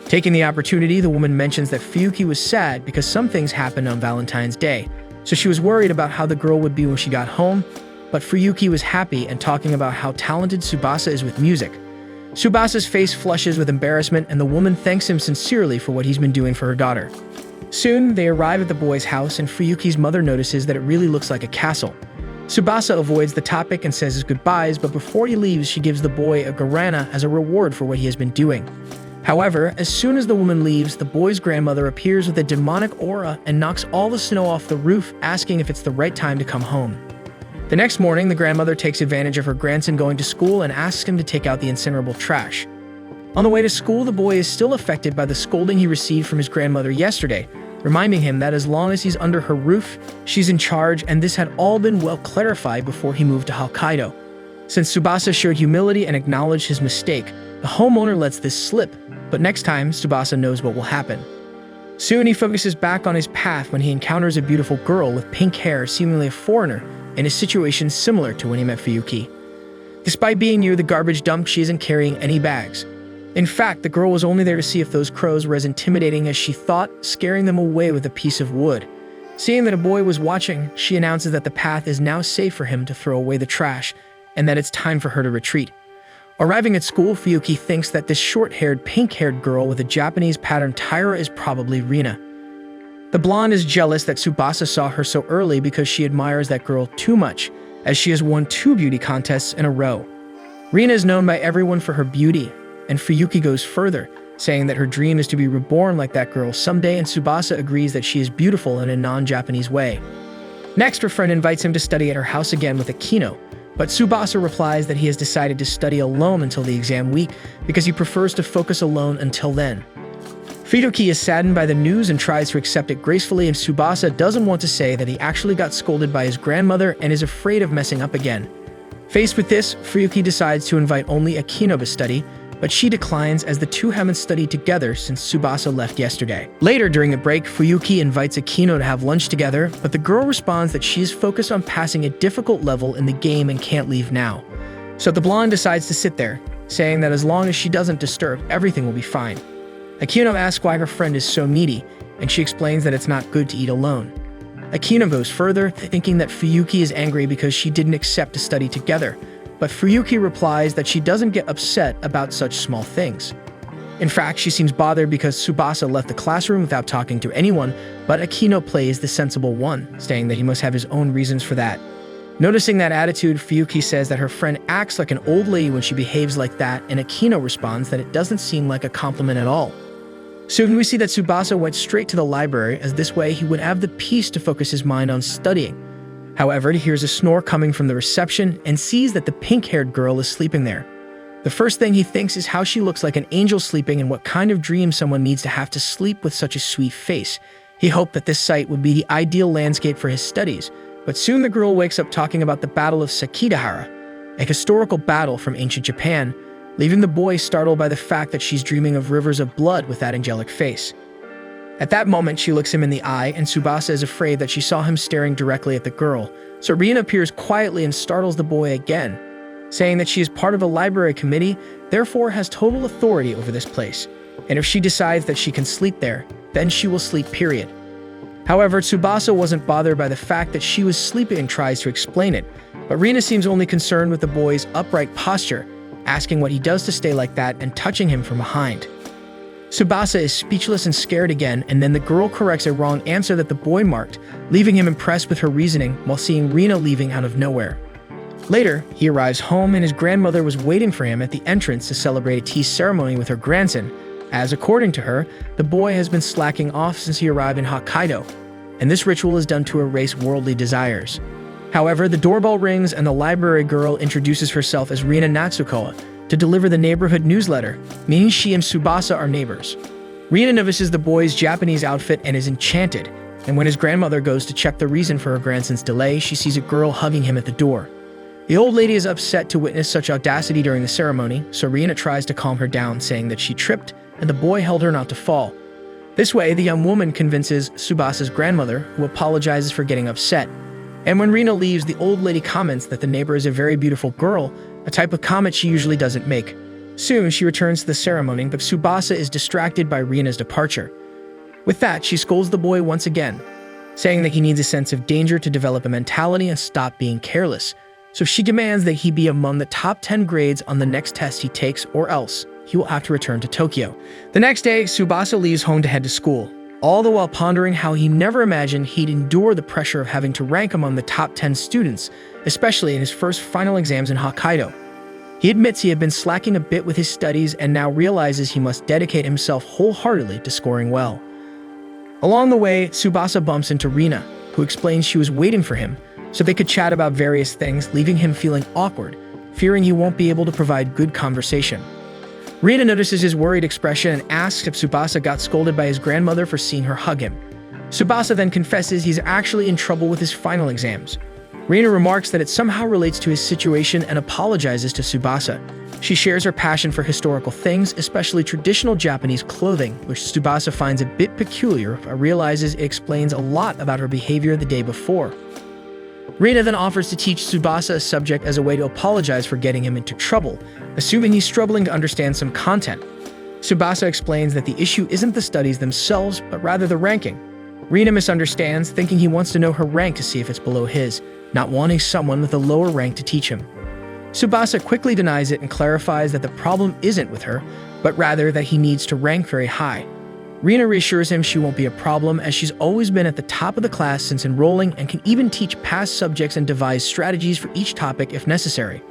Speaker 1: Taking the opportunity, the woman mentions that Fuyuki was sad because some things happened on Valentine's Day, so she was worried about how the girl would be when she got home, but Fuyuki was happy and talking about how talented Tsubasa is with music. Tsubasa's face flushes with embarrassment and the woman thanks him sincerely for what he's been doing for her daughter. Soon, they arrive at the boy's house and Fuyuki's mother notices that it really looks like a castle. Tsubasa avoids the topic and says his goodbyes, but before he leaves, she gives the boy a guarana as a reward for what he has been doing. However, as soon as the woman leaves, the boy's grandmother appears with a demonic aura and knocks all the snow off the roof, asking if it's the right time to come home. The next morning, the grandmother takes advantage of her grandson going to school and asks him to take out the incinerable trash. On the way to school, the boy is still affected by the scolding he received from his grandmother yesterday, reminding him that as long as he's under her roof, she's in charge, and this had all been well clarified before he moved to Hokkaido. Since Tsubasa showed humility and acknowledged his mistake, the homeowner lets this slip, but next time, Tsubasa knows what will happen. Soon he focuses back on his path when he encounters a beautiful girl with pink hair, seemingly a foreigner, in a situation similar to when he met Fuyuki. Despite being near the garbage dump, she isn't carrying any bags. In fact, the girl was only there to see if those crows were as intimidating as she thought, scaring them away with a piece of wood. Seeing that a boy was watching, she announces that the path is now safe for him to throw away the trash, and that it's time for her to retreat. Arriving at school, Fuyuki thinks that this short-haired, pink-haired girl with a Japanese pattern tiara is probably Rina. The blonde is jealous that Tsubasa saw her so early because she admires that girl too much, as she has won 2 beauty contests in a row. Rina is known by everyone for her beauty, and Fuyuki goes further, saying that her dream is to be reborn like that girl someday, and Tsubasa agrees that she is beautiful in a non-Japanese way. Next, her friend invites him to study at her house again with Akino, but Tsubasa replies that he has decided to study alone until the exam week because he prefers to focus alone until then. Fuyuki is saddened by the news and tries to accept it gracefully, and Tsubasa doesn't want to say that he actually got scolded by his grandmother and is afraid of messing up again. Faced with this, Fuyuki decides to invite only Akino to study, but she declines as the two haven't studied together since Tsubasa left yesterday. Later during the break, Fuyuki invites Akino to have lunch together, but the girl responds that she is focused on passing a difficult level in the game and can't leave now. So the blonde decides to sit there, saying that as long as she doesn't disturb, everything will be fine. Akino asks why her friend is so needy, and she explains that it's not good to eat alone. Akino goes further, thinking that Fuyuki is angry because she didn't accept to study together, but Fuyuki replies that she doesn't get upset about such small things. In fact, she seems bothered because Tsubasa left the classroom without talking to anyone, but Akino plays the sensible one, saying that he must have his own reasons for that. Noticing that attitude, Fuyuki says that her friend acts like an old lady when she behaves like that, and Akino responds that it doesn't seem like a compliment at all. Soon we see that Tsubasa went straight to the library, as this way he would have the peace to focus his mind on studying. However, he hears a snore coming from the reception and sees that the pink-haired girl is sleeping there. The first thing he thinks is how she looks like an angel sleeping and what kind of dream someone needs to have to sleep with such a sweet face. He hoped that this site would be the ideal landscape for his studies, but soon the girl wakes up talking about the Battle of Sekigahara, a historical battle from ancient Japan, leaving the boy startled by the fact that she's dreaming of rivers of blood with that angelic face. At that moment, she looks him in the eye, and Tsubasa is afraid that she saw him staring directly at the girl, so Rina appears quietly and startles the boy again, saying that she is part of a library committee, therefore has total authority over this place, and if she decides that she can sleep there, then she will sleep, period. However, Tsubasa wasn't bothered by the fact that she was sleeping and tries to explain it, but Rina seems only concerned with the boy's upright posture, asking what he does to stay like that and touching him from behind. Tsubasa is speechless and scared again, and then the girl corrects a wrong answer that the boy marked, leaving him impressed with her reasoning while seeing Rina leaving out of nowhere. Later, he arrives home and his grandmother was waiting for him at the entrance to celebrate a tea ceremony with her grandson, as according to her, the boy has been slacking off since he arrived in Hokkaido, and this ritual is done to erase worldly desires. However, the doorbell rings and the library girl introduces herself as Rina Natsuko to deliver the neighborhood newsletter, meaning she and Tsubasa are neighbors. Rina notices the boy's Japanese outfit and is enchanted, and when his grandmother goes to check the reason for her grandson's delay, she sees a girl hugging him at the door. The old lady is upset to witness such audacity during the ceremony, so Rina tries to calm her down, saying that she tripped and the boy held her not to fall. This way, the young woman convinces Tsubasa's grandmother, who apologizes for getting upset. And when Rina leaves, the old lady comments that the neighbor is a very beautiful girl, a type of comment she usually doesn't make. Soon, she returns to the ceremony, but Tsubasa is distracted by Rina's departure. With that, she scolds the boy once again, saying that he needs a sense of danger to develop a mentality and stop being careless. So she demands that he be among the top 10 grades on the next test he takes, or else he will have to return to Tokyo. The next day, Tsubasa leaves home to head to school, all the while pondering how he never imagined he'd endure the pressure of having to rank among the top 10 students, especially in his first final exams in Hokkaido. He admits he had been slacking a bit with his studies and now realizes he must dedicate himself wholeheartedly to scoring well. Along the way, Tsubasa bumps into Rina, who explains she was waiting for him so they could chat about various things, leaving him feeling awkward, fearing he won't be able to provide good conversation. Rina notices his worried expression and asks if Tsubasa got scolded by his grandmother for seeing her hug him. Tsubasa then confesses he's actually in trouble with his final exams. Rina remarks that it somehow relates to his situation and apologizes to Tsubasa. She shares her passion for historical things, especially traditional Japanese clothing, which Tsubasa finds a bit peculiar but realizes it explains a lot about her behavior the day before. Rina then offers to teach Tsubasa a subject as a way to apologize for getting him into trouble, assuming he's struggling to understand some content. Tsubasa explains that the issue isn't the studies themselves, but rather the ranking. Rina misunderstands, thinking he wants to know her rank to see if it's below his, not wanting someone with a lower rank to teach him. Tsubasa quickly denies it and clarifies that the problem isn't with her, but rather that he needs to rank very high. Rina reassures him she won't be a problem, as she's always been at the top of the class since enrolling and can even teach past subjects and devise strategies for each topic if necessary.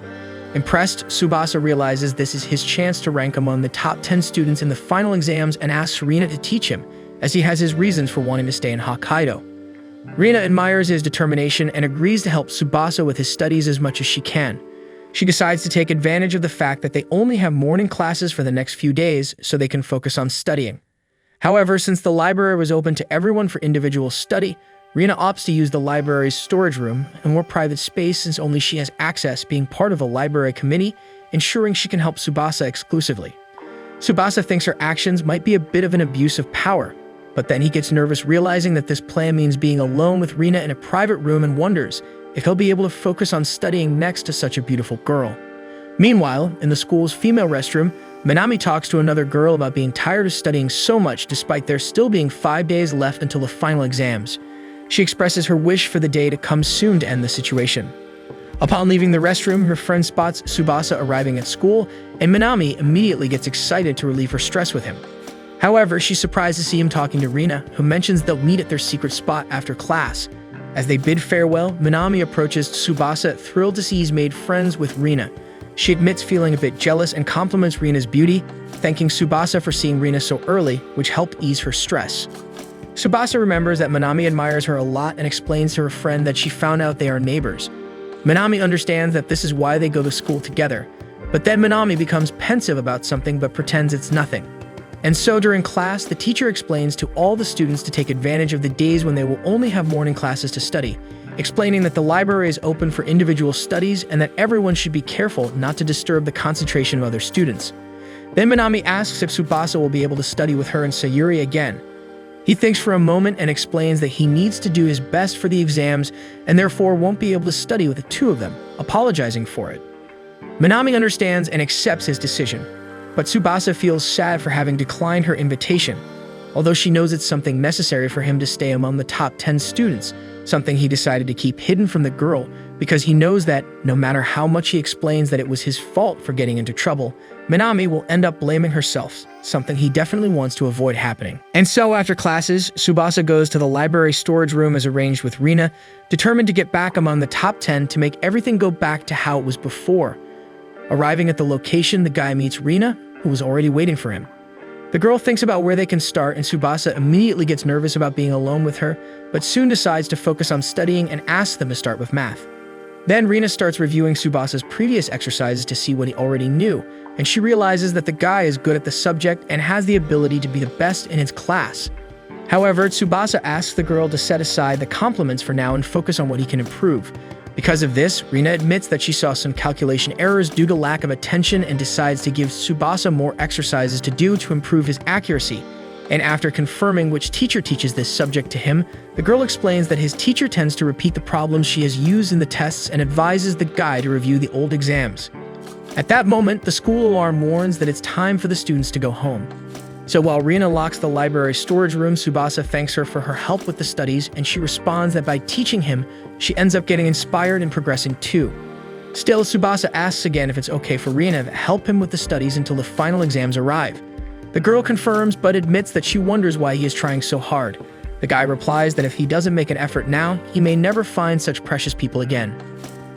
Speaker 1: Impressed, Tsubasa realizes this is his chance to rank among the top 10 students in the final exams and asks Rina to teach him, as he has his reasons for wanting to stay in Hokkaido. Rina admires his determination and agrees to help Tsubasa with his studies as much as she can. She decides to take advantage of the fact that they only have morning classes for the next few days so they can focus on studying. However, since the library was open to everyone for individual study, Rina opts to use the library's storage room, a more private space since only she has access, being part of a library committee, ensuring she can help Tsubasa exclusively. Tsubasa thinks her actions might be a bit of an abuse of power, but then he gets nervous realizing that this plan means being alone with Rina in a private room and wonders if he'll be able to focus on studying next to such a beautiful girl. Meanwhile, in the school's female restroom, Minami talks to another girl about being tired of studying so much despite there still being 5 days left until the final exams. She expresses her wish for the day to come soon to end the situation. Upon leaving the restroom, her friend spots Tsubasa arriving at school, and Minami immediately gets excited to relieve her stress with him. However, she's surprised to see him talking to Rina, who mentions they'll meet at their secret spot after class. As they bid farewell, Minami approaches Tsubasa, thrilled to see he's made friends with Rina. She admits feeling a bit jealous and compliments Rina's beauty, thanking Tsubasa for seeing Rina so early, which helped ease her stress. Tsubasa remembers that Minami admires her a lot and explains to her friend that she found out they are neighbors. Minami understands that this is why they go to school together, but then Minami becomes pensive about something but pretends it's nothing. And so during class, the teacher explains to all the students to take advantage of the days when they will only have morning classes to study, explaining that the library is open for individual studies and that everyone should be careful not to disturb the concentration of other students. Then Minami asks if Tsubasa will be able to study with her and Sayuri again. He thinks for a moment and explains that he needs to do his best for the exams and therefore won't be able to study with the two of them, apologizing for it. Minami understands and accepts his decision, but Tsubasa feels sad for having declined her invitation, although she knows it's something necessary for him to stay among the top 10 students, something he decided to keep hidden from the girl because he knows that, no matter how much he explains that it was his fault for getting into trouble, Minami will end up blaming herself, something he definitely wants to avoid happening. And so after classes, Tsubasa goes to the library storage room as arranged with Rina, determined to get back among the top 10 to make everything go back to how it was before. Arriving at the location, the guy meets Rina, who was already waiting for him. The girl thinks about where they can start, and Tsubasa immediately gets nervous about being alone with her, but soon decides to focus on studying and asks them to start with math. Then Rina starts reviewing Tsubasa's previous exercises to see what he already knew, and she realizes that the guy is good at the subject and has the ability to be the best in his class. However, Tsubasa asks the girl to set aside the compliments for now and focus on what he can improve. Because of this, Rina admits that she saw some calculation errors due to lack of attention and decides to give Tsubasa more exercises to do to improve his accuracy. And after confirming which teacher teaches this subject to him, the girl explains that his teacher tends to repeat the problems she has used in the tests and advises the guy to review the old exams. At that moment, the school alarm warns that it's time for the students to go home. So while Rina locks the library storage room, Tsubasa thanks her for her help with the studies, and she responds that by teaching him, she ends up getting inspired and progressing too. Still, Tsubasa asks again if it's okay for Rina to help him with the studies until the final exams arrive. The girl confirms but admits that she wonders why he is trying so hard. The guy replies that if he doesn't make an effort now, he may never find such precious people again.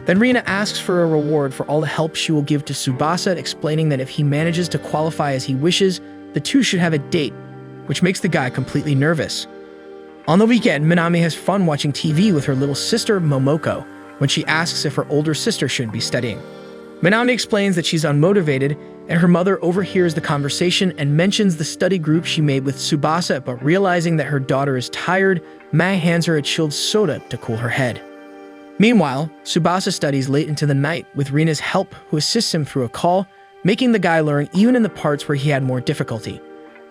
Speaker 1: Then Rina asks for a reward for all the help she will give to Tsubasa, explaining that if he manages to qualify as he wishes, the two should have a date, which makes the guy completely nervous. On the weekend, Minami has fun watching TV with her little sister Momoko when she asks if her older sister should be studying. Minami explains that she's unmotivated, and her mother overhears the conversation and mentions the study group she made with Tsubasa, but realizing that her daughter is tired, Mai hands her a chilled soda to cool her head. Meanwhile, Tsubasa studies late into the night with Rina's help, who assists him through a call, making the guy learn even in the parts where he had more difficulty.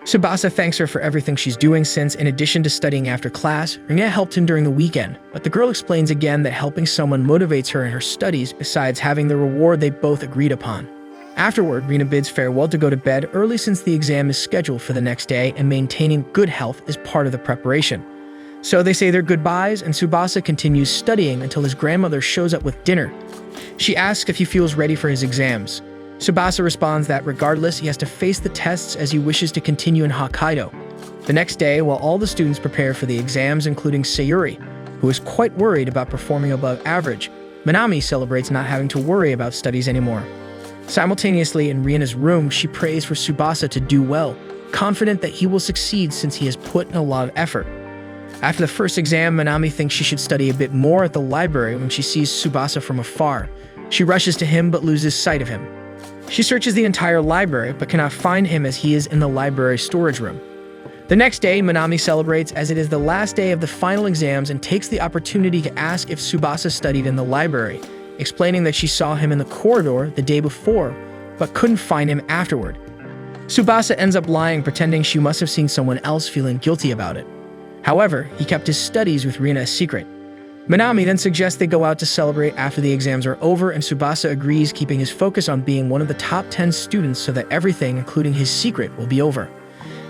Speaker 1: Tsubasa thanks her for everything she's doing since, in addition to studying after class, Rina helped him during the weekend, but the girl explains again that helping someone motivates her in her studies besides having the reward they both agreed upon. Afterward, Rina bids farewell to go to bed early since the exam is scheduled for the next day and maintaining good health is part of the preparation. So they say their goodbyes, and Tsubasa continues studying until his grandmother shows up with dinner. She asks if he feels ready for his exams. Tsubasa responds that regardless, he has to face the tests as he wishes to continue in Hokkaido. The next day, while all the students prepare for the exams, including Sayuri, who is quite worried about performing above average, Minami celebrates not having to worry about studies anymore. Simultaneously, in Rina's room, she prays for Tsubasa to do well, confident that he will succeed since he has put in a lot of effort. After the first exam, Minami thinks she should study a bit more at the library when she sees Tsubasa from afar. She rushes to him but loses sight of him. She searches the entire library but cannot find him as he is in the library storage room. The next day, Minami celebrates as it is the last day of the final exams and takes the opportunity to ask if Tsubasa studied in the library, explaining that she saw him in the corridor the day before but couldn't find him afterward. Tsubasa ends up lying, pretending she must have seen someone else, feeling guilty about it. However, he kept his studies with Rina a secret. Minami then suggests they go out to celebrate after the exams are over, and Tsubasa agrees, keeping his focus on being one of the top 10 students so that everything, including his secret, will be over.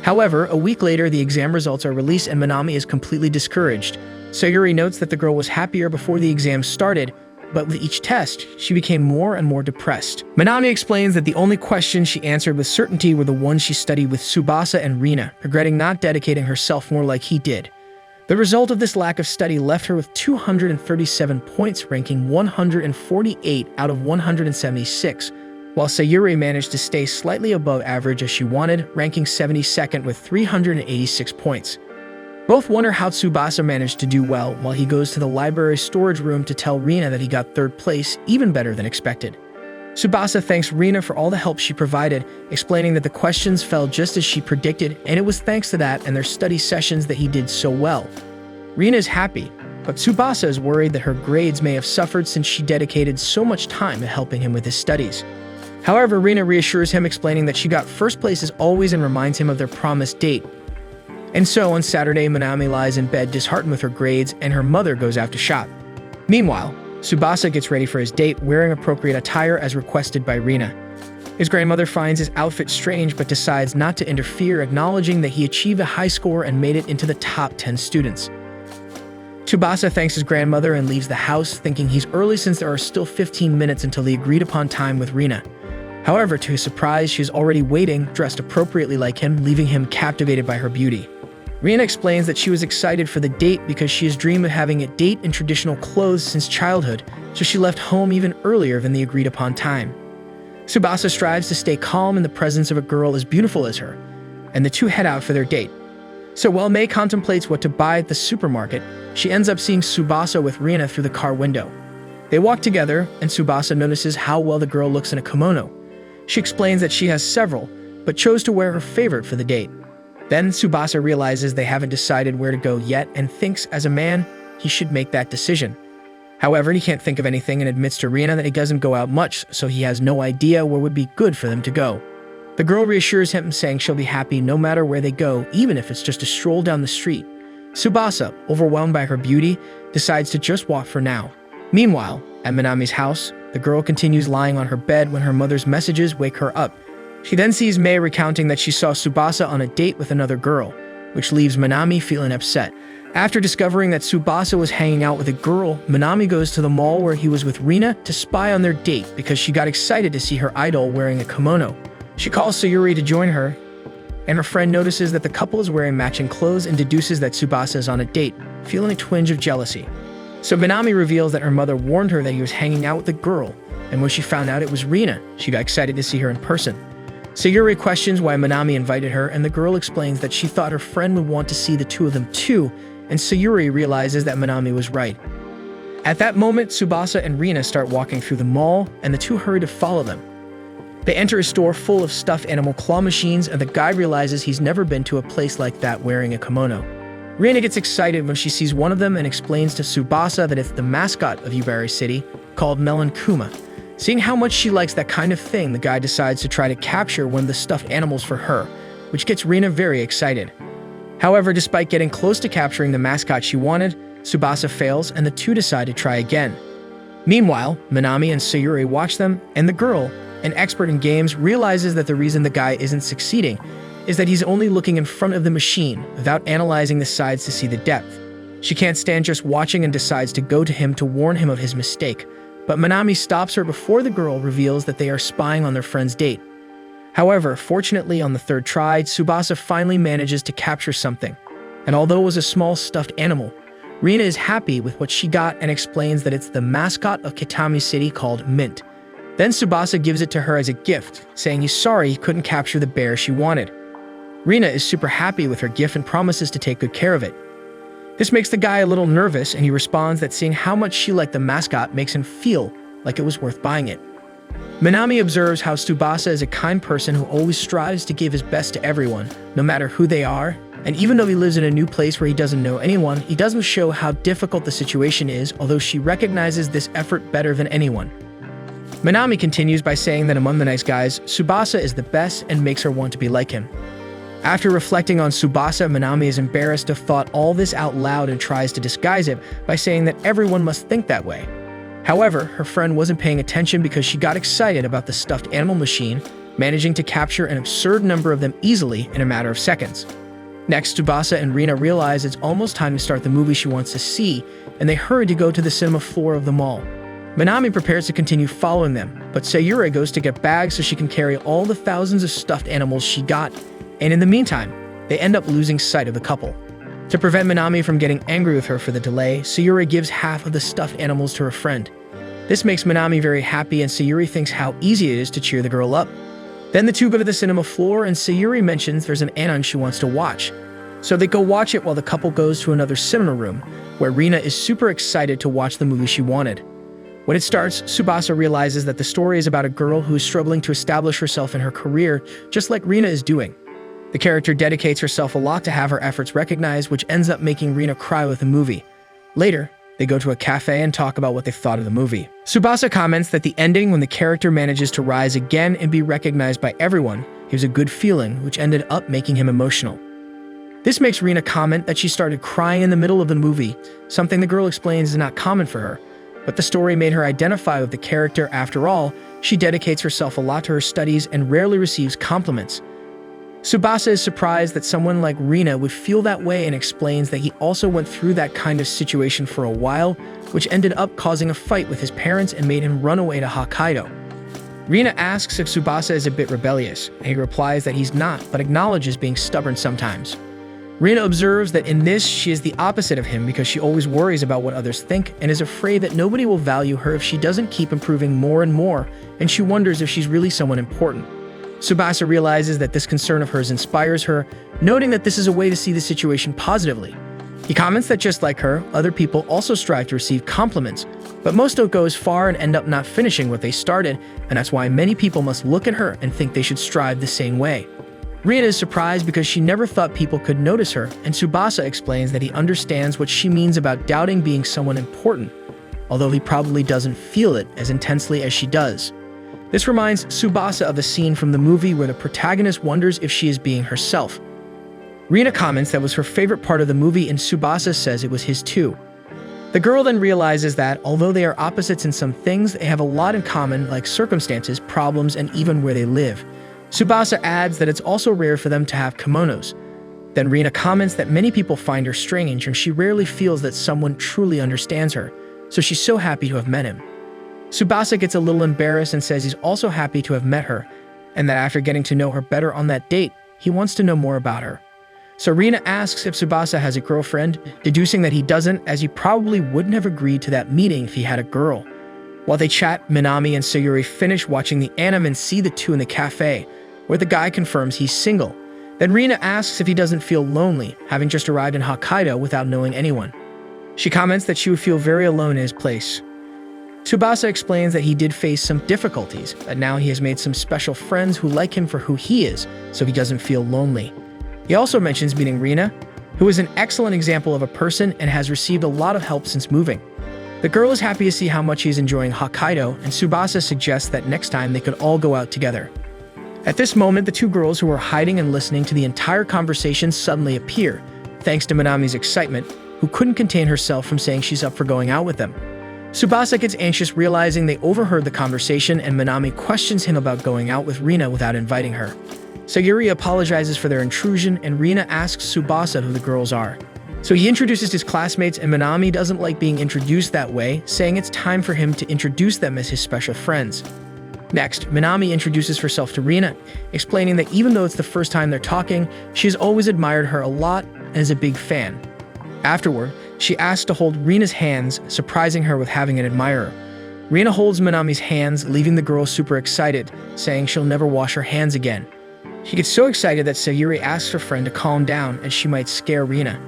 Speaker 1: However, a week later, the exam results are released and Minami is completely discouraged. Sayuri notes that the girl was happier before the exams started, but with each test, she became more and more depressed. Minami explains that the only questions she answered with certainty were the ones she studied with Tsubasa and Rina, regretting not dedicating herself more like he did. The result of this lack of study left her with 237 points, ranking 148 out of 176, while Sayuri managed to stay slightly above average as she wanted, ranking 72nd with 386 points. Both wonder how Tsubasa managed to do well, while he goes to the library storage room to tell Rina that he got third place, even better than expected. Tsubasa thanks Rina for all the help she provided, explaining that the questions fell just as she predicted, and it was thanks to that and their study sessions that he did so well. Rina is happy, but Tsubasa is worried that her grades may have suffered since she dedicated so much time to helping him with his studies. However, Rina reassures him, explaining that she got first place as always and reminds him of their promised date. And so, on Saturday, Minami lies in bed disheartened with her grades, and her mother goes out to shop. Meanwhile, Tsubasa gets ready for his date, wearing appropriate attire as requested by Rina. His grandmother finds his outfit strange but decides not to interfere, acknowledging that he achieved a high score and made it into the top 10 students. Tsubasa thanks his grandmother and leaves the house, thinking he's early since there are still 15 minutes until the agreed-upon time with Rina. However, to his surprise, she is already waiting, dressed appropriately like him, leaving him captivated by her beauty. Rina explains that she was excited for the date because she has dreamed of having a date in traditional clothes since childhood, so she left home even earlier than the agreed-upon time. Tsubasa strives to stay calm in the presence of a girl as beautiful as her, and the two head out for their date. So while Mei contemplates what to buy at the supermarket, she ends up seeing Tsubasa with Rina through the car window. They walk together, and Tsubasa notices how well the girl looks in a kimono. She explains that she has several, but chose to wear her favorite for the date. Then Tsubasa realizes they haven't decided where to go yet and thinks, as a man, he should make that decision. However, he can't think of anything and admits to Rina that he doesn't go out much, so he has no idea where would be good for them to go. The girl reassures him, saying she'll be happy no matter where they go, even if it's just a stroll down the street. Tsubasa, overwhelmed by her beauty, decides to just walk for now. Meanwhile, at Minami's house, the girl continues lying on her bed when her mother's messages wake her up. She then sees Mei recounting that she saw Tsubasa on a date with another girl, which leaves Minami feeling upset. After discovering that Tsubasa was hanging out with a girl, Minami goes to the mall where he was with Rina to spy on their date because she got excited to see her idol wearing a kimono. She calls Sayuri to join her, and her friend notices that the couple is wearing matching clothes and deduces that Tsubasa is on a date, feeling a twinge of jealousy. So Minami reveals that her mother warned her that he was hanging out with a girl, and when she found out it was Rina, she got excited to see her in person. Sayuri questions why Minami invited her, and the girl explains that she thought her friend would want to see the two of them too, and Sayuri realizes that Minami was right. At that moment, Tsubasa and Rina start walking through the mall, and the two hurry to follow them. They enter a store full of stuffed animal claw machines, and the guy realizes he's never been to a place like that wearing a kimono. Rina gets excited when she sees one of them and explains to Tsubasa that it's the mascot of Yubari City, called Melon Kuma. Seeing how much she likes that kind of thing, the guy decides to try to capture one of the stuffed animals for her, which gets Rina very excited. However, despite getting close to capturing the mascot she wanted, Tsubasa fails and the two decide to try again. Meanwhile, Minami and Sayuri watch them, and the girl, an expert in games, realizes that the reason the guy isn't succeeding is that he's only looking in front of the machine without analyzing the sides to see the depth. She can't stand just watching and decides to go to him to warn him of his mistake, but Minami stops her before the girl reveals that they are spying on their friend's date. However, fortunately, on the third try, Tsubasa finally manages to capture something, and although it was a small stuffed animal, Rina is happy with what she got and explains that it's the mascot of Kitami City called Mint. Then Tsubasa gives it to her as a gift, saying he's sorry he couldn't capture the bear she wanted. Rina is super happy with her gift and promises to take good care of it. This makes the guy a little nervous, and he responds that seeing how much she liked the mascot makes him feel like it was worth buying it. Minami observes how Tsubasa is a kind person who always strives to give his best to everyone, no matter who they are, and even though he lives in a new place where he doesn't know anyone, he doesn't show how difficult the situation is, although she recognizes this effort better than anyone. Minami continues by saying that among the nice guys, Tsubasa is the best and makes her want to be like him. After reflecting on Tsubasa, Minami is embarrassed to have thought all this out loud and tries to disguise it by saying that everyone must think that way. However, her friend wasn't paying attention because she got excited about the stuffed animal machine, managing to capture an absurd number of them easily in a matter of seconds. Next, Tsubasa and Rina realize it's almost time to start the movie she wants to see, and they hurry to go to the cinema floor of the mall. Minami prepares to continue following them, but Sayuri goes to get bags so she can carry all the thousands of stuffed animals she got, and in the meantime, they end up losing sight of the couple. To prevent Minami from getting angry with her for the delay, Sayuri gives half of the stuffed animals to her friend. This makes Minami very happy, and Sayuri thinks how easy it is to cheer the girl up. Then the two go to the cinema floor, and Sayuri mentions there's an anime she wants to watch. So they go watch it while the couple goes to another cinema room, where Rina is super excited to watch the movie she wanted. When it starts, Tsubasa realizes that the story is about a girl who is struggling to establish herself in her career, just like Rina is doing. The character dedicates herself a lot to have her efforts recognized, which ends up making Rina cry with the movie. Later, they go to a cafe and talk about what they thought of the movie. Tsubasa comments that the ending, when the character manages to rise again and be recognized by everyone, gives a good feeling, which ended up making him emotional. This makes Rina comment that she started crying in the middle of the movie, something the girl explains is not common for her. But the story made her identify with the character. After all, she dedicates herself a lot to her studies and rarely receives compliments. Tsubasa is surprised that someone like Rina would feel that way and explains that he also went through that kind of situation for a while, which ended up causing a fight with his parents and made him run away to Hokkaido. Rina asks if Tsubasa is a bit rebellious, and he replies that he's not, but acknowledges being stubborn sometimes. Rina observes that in this, she is the opposite of him because she always worries about what others think and is afraid that nobody will value her if she doesn't keep improving more and more, and she wonders if she's really someone important. Tsubasa realizes that this concern of hers inspires her, noting that this is a way to see the situation positively. He comments that just like her, other people also strive to receive compliments, but most don't go as far and end up not finishing what they started, and that's why many people must look at her and think they should strive the same way. Rina is surprised because she never thought people could notice her, and Tsubasa explains that he understands what she means about doubting being someone important, although he probably doesn't feel it as intensely as she does. This reminds Tsubasa of a scene from the movie where the protagonist wonders if she is being herself. Rina comments that was her favorite part of the movie, and Tsubasa says it was his too. The girl then realizes that, although they are opposites in some things, they have a lot in common, like circumstances, problems, and even where they live. Tsubasa adds that it's also rare for them to have kimonos. Then Rina comments that many people find her strange and she rarely feels that someone truly understands her, so she's so happy to have met him. Tsubasa gets a little embarrassed and says he's also happy to have met her, and that after getting to know her better on that date, he wants to know more about her. So Rina asks if Tsubasa has a girlfriend, deducing that he doesn't, as he probably wouldn't have agreed to that meeting if he had a girl. While they chat, Minami and Sayuri finish watching the anime and see the two in the cafe, where the guy confirms he's single. Then Rina asks if he doesn't feel lonely, having just arrived in Hokkaido without knowing anyone. She comments that she would feel very alone in his place. Tsubasa explains that he did face some difficulties, but now he has made some special friends who like him for who he is, so he doesn't feel lonely. He also mentions meeting Rina, who is an excellent example of a person and has received a lot of help since moving. The girl is happy to see how much he's enjoying Hokkaido, and Tsubasa suggests that next time they could all go out together. At this moment, the two girls who were hiding and listening to the entire conversation suddenly appear, thanks to Minami's excitement, who couldn't contain herself from saying she's up for going out with them. Tsubasa gets anxious realizing they overheard the conversation, and Minami questions him about going out with Rina without inviting her. Sayuri apologizes for their intrusion, and Rina asks Tsubasa who the girls are. So he introduces his classmates, and Minami doesn't like being introduced that way, saying it's time for him to introduce them as his special friends. Next, Minami introduces herself to Rina, explaining that even though it's the first time they're talking, she has always admired her a lot and is a big fan. Afterward, she asks to hold Rina's hands, surprising her with having an admirer. Rina holds Minami's hands, leaving the girl super excited, saying she'll never wash her hands again. She gets so excited that Sayuri asks her friend to calm down as she might scare Rina.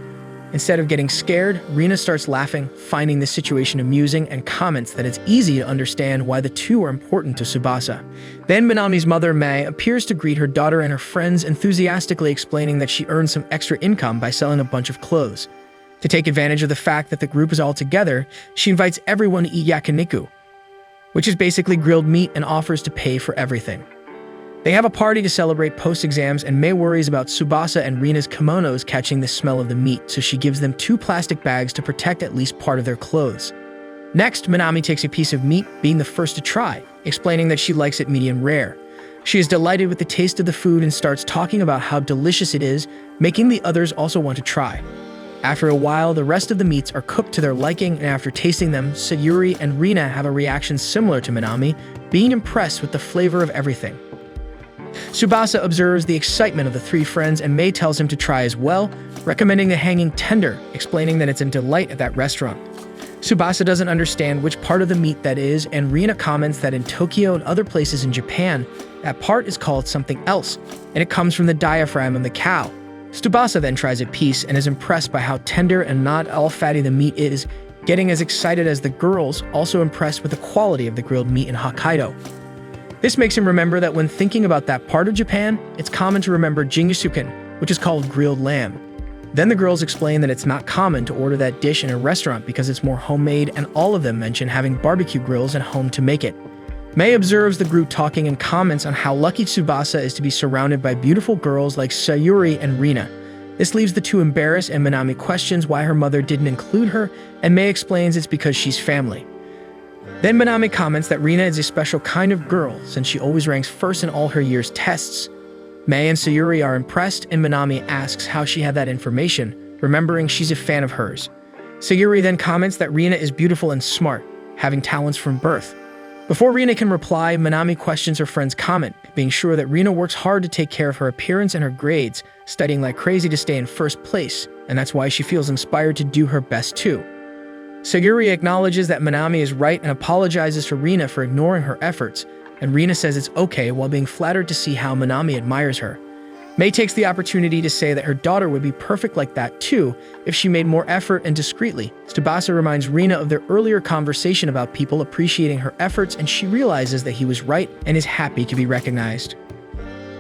Speaker 1: Instead of getting scared, Rina starts laughing, finding the situation amusing, and comments that it's easy to understand why the two are important to Tsubasa. Then Minami's mother, Mai, appears to greet her daughter and her friends, enthusiastically explaining that she earned some extra income by selling a bunch of clothes. To take advantage of the fact that the group is all together, she invites everyone to eat yakiniku, which is basically grilled meat, and offers to pay for everything. They have a party to celebrate post-exams, and Mei worries about Tsubasa and Rina's kimonos catching the smell of the meat, so she gives them 2 plastic bags to protect at least part of their clothes. Next, Minami takes a piece of meat, being the first to try, explaining that she likes it medium rare. She is delighted with the taste of the food and starts talking about how delicious it is, making the others also want to try. After a while, the rest of the meats are cooked to their liking, and after tasting them, Sayuri and Rina have a reaction similar to Minami, being impressed with the flavor of everything. Tsubasa observes the excitement of the 3 friends, and Mei tells him to try as well, recommending the hanging tender, explaining that it's a delight at that restaurant. Tsubasa doesn't understand which part of the meat that is, and Rina comments that in Tokyo and other places in Japan, that part is called something else, and it comes from the diaphragm of the cow. Tsubasa then tries a piece and is impressed by how tender and not all fatty the meat is, getting as excited as the girls, also impressed with the quality of the grilled meat in Hokkaido. This makes him remember that when thinking about that part of Japan, it's common to remember jingisuken, which is called grilled lamb. Then the girls explain that it's not common to order that dish in a restaurant because it's more homemade, and all of them mention having barbecue grills at home to make it. Mei observes the group talking and comments on how lucky Tsubasa is to be surrounded by beautiful girls like Sayuri and Rina. This leaves the two embarrassed, and Minami questions why her mother didn't include her, and Mei explains it's because she's family. Then Minami comments that Rina is a special kind of girl since she always ranks first in all her year's tests. Mei and Sayuri are impressed, and Minami asks how she had that information, remembering she's a fan of hers. Sayuri then comments that Rina is beautiful and smart, having talents from birth. Before Rina can reply, Minami questions her friend's comment, being sure that Rina works hard to take care of her appearance and her grades, studying like crazy to stay in first place, and that's why she feels inspired to do her best too. Sayuri acknowledges that Minami is right and apologizes to Rina for ignoring her efforts, and Rina says it's okay while being flattered to see how Minami admires her. Mei takes the opportunity to say that her daughter would be perfect like that too if she made more effort and discreetly. Tsubasa reminds Rina of their earlier conversation about people appreciating her efforts, and she realizes that he was right and is happy to be recognized.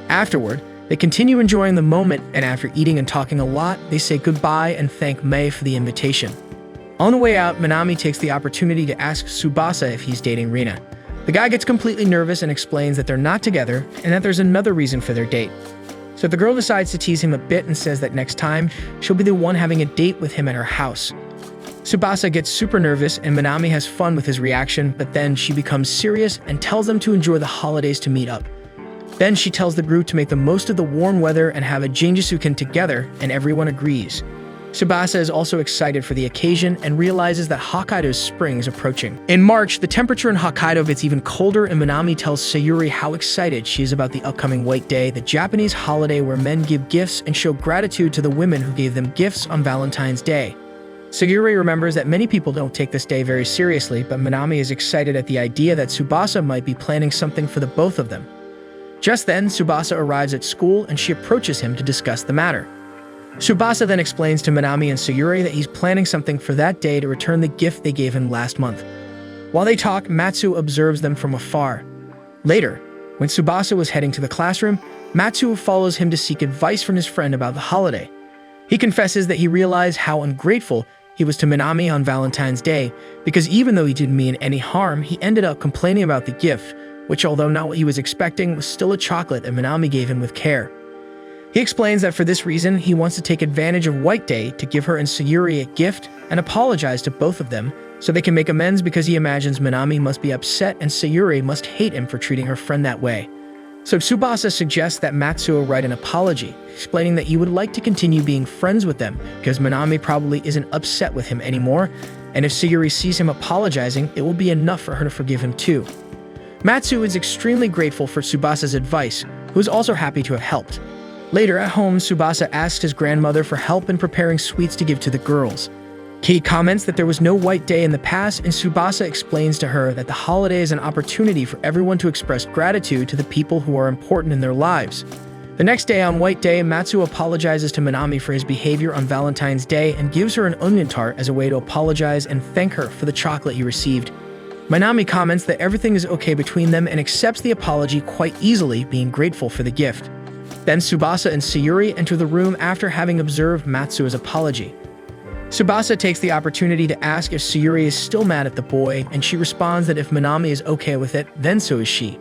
Speaker 1: Afterward, they continue enjoying the moment, and after eating and talking a lot, they say goodbye and thank Mei for the invitation. On the way out, Minami takes the opportunity to ask Tsubasa if he's dating Rina. The guy gets completely nervous and explains that they're not together and that there's another reason for their date. So the girl decides to tease him a bit and says that next time, she'll be the one having a date with him at her house. Tsubasa gets super nervous and Minami has fun with his reaction, but then she becomes serious and tells them to enjoy the holidays to meet up. Then she tells the group to make the most of the warm weather and have a jingisuken together, and everyone agrees. Tsubasa is also excited for the occasion and realizes that Hokkaido's spring is approaching. In March, the temperature in Hokkaido gets even colder, and Minami tells Sayuri how excited she is about the upcoming White Day, the Japanese holiday where men give gifts and show gratitude to the women who gave them gifts on Valentine's Day. Sayuri remembers that many people don't take this day very seriously, but Minami is excited at the idea that Tsubasa might be planning something for the both of them. Just then, Tsubasa arrives at school and she approaches him to discuss the matter. Tsubasa then explains to Minami and Sayuri that he's planning something for that day to return the gift they gave him last month. While they talk, Matsu observes them from afar. Later, when Tsubasa was heading to the classroom, Matsu follows him to seek advice from his friend about the holiday. He confesses that he realized how ungrateful he was to Minami on Valentine's Day, because even though he didn't mean any harm, he ended up complaining about the gift, which, although not what he was expecting, was still a chocolate that Minami gave him with care. He explains that for this reason, he wants to take advantage of White Day to give her and Sayuri a gift and apologize to both of them so they can make amends, because he imagines Minami must be upset and Sayuri must hate him for treating her friend that way. So Tsubasa suggests that Matsuo write an apology, explaining that he would like to continue being friends with them because Minami probably isn't upset with him anymore, and if Sayuri sees him apologizing, it will be enough for her to forgive him too. Matsu is extremely grateful for Tsubasa's advice, who is also happy to have helped. Later at home, Tsubasa asks his grandmother for help in preparing sweets to give to the girls. Kei comments that there was no White Day in the past, and Tsubasa explains to her that the holiday is an opportunity for everyone to express gratitude to the people who are important in their lives. The next day on White Day, Matsu apologizes to Minami for his behavior on Valentine's Day and gives her an onion tart as a way to apologize and thank her for the chocolate he received. Minami comments that everything is okay between them and accepts the apology quite easily, being grateful for the gift. Then Tsubasa and Sayuri enter the room after having observed Matsuo's apology. Tsubasa takes the opportunity to ask if Sayuri is still mad at the boy, and she responds that if Minami is okay with it, then so is she.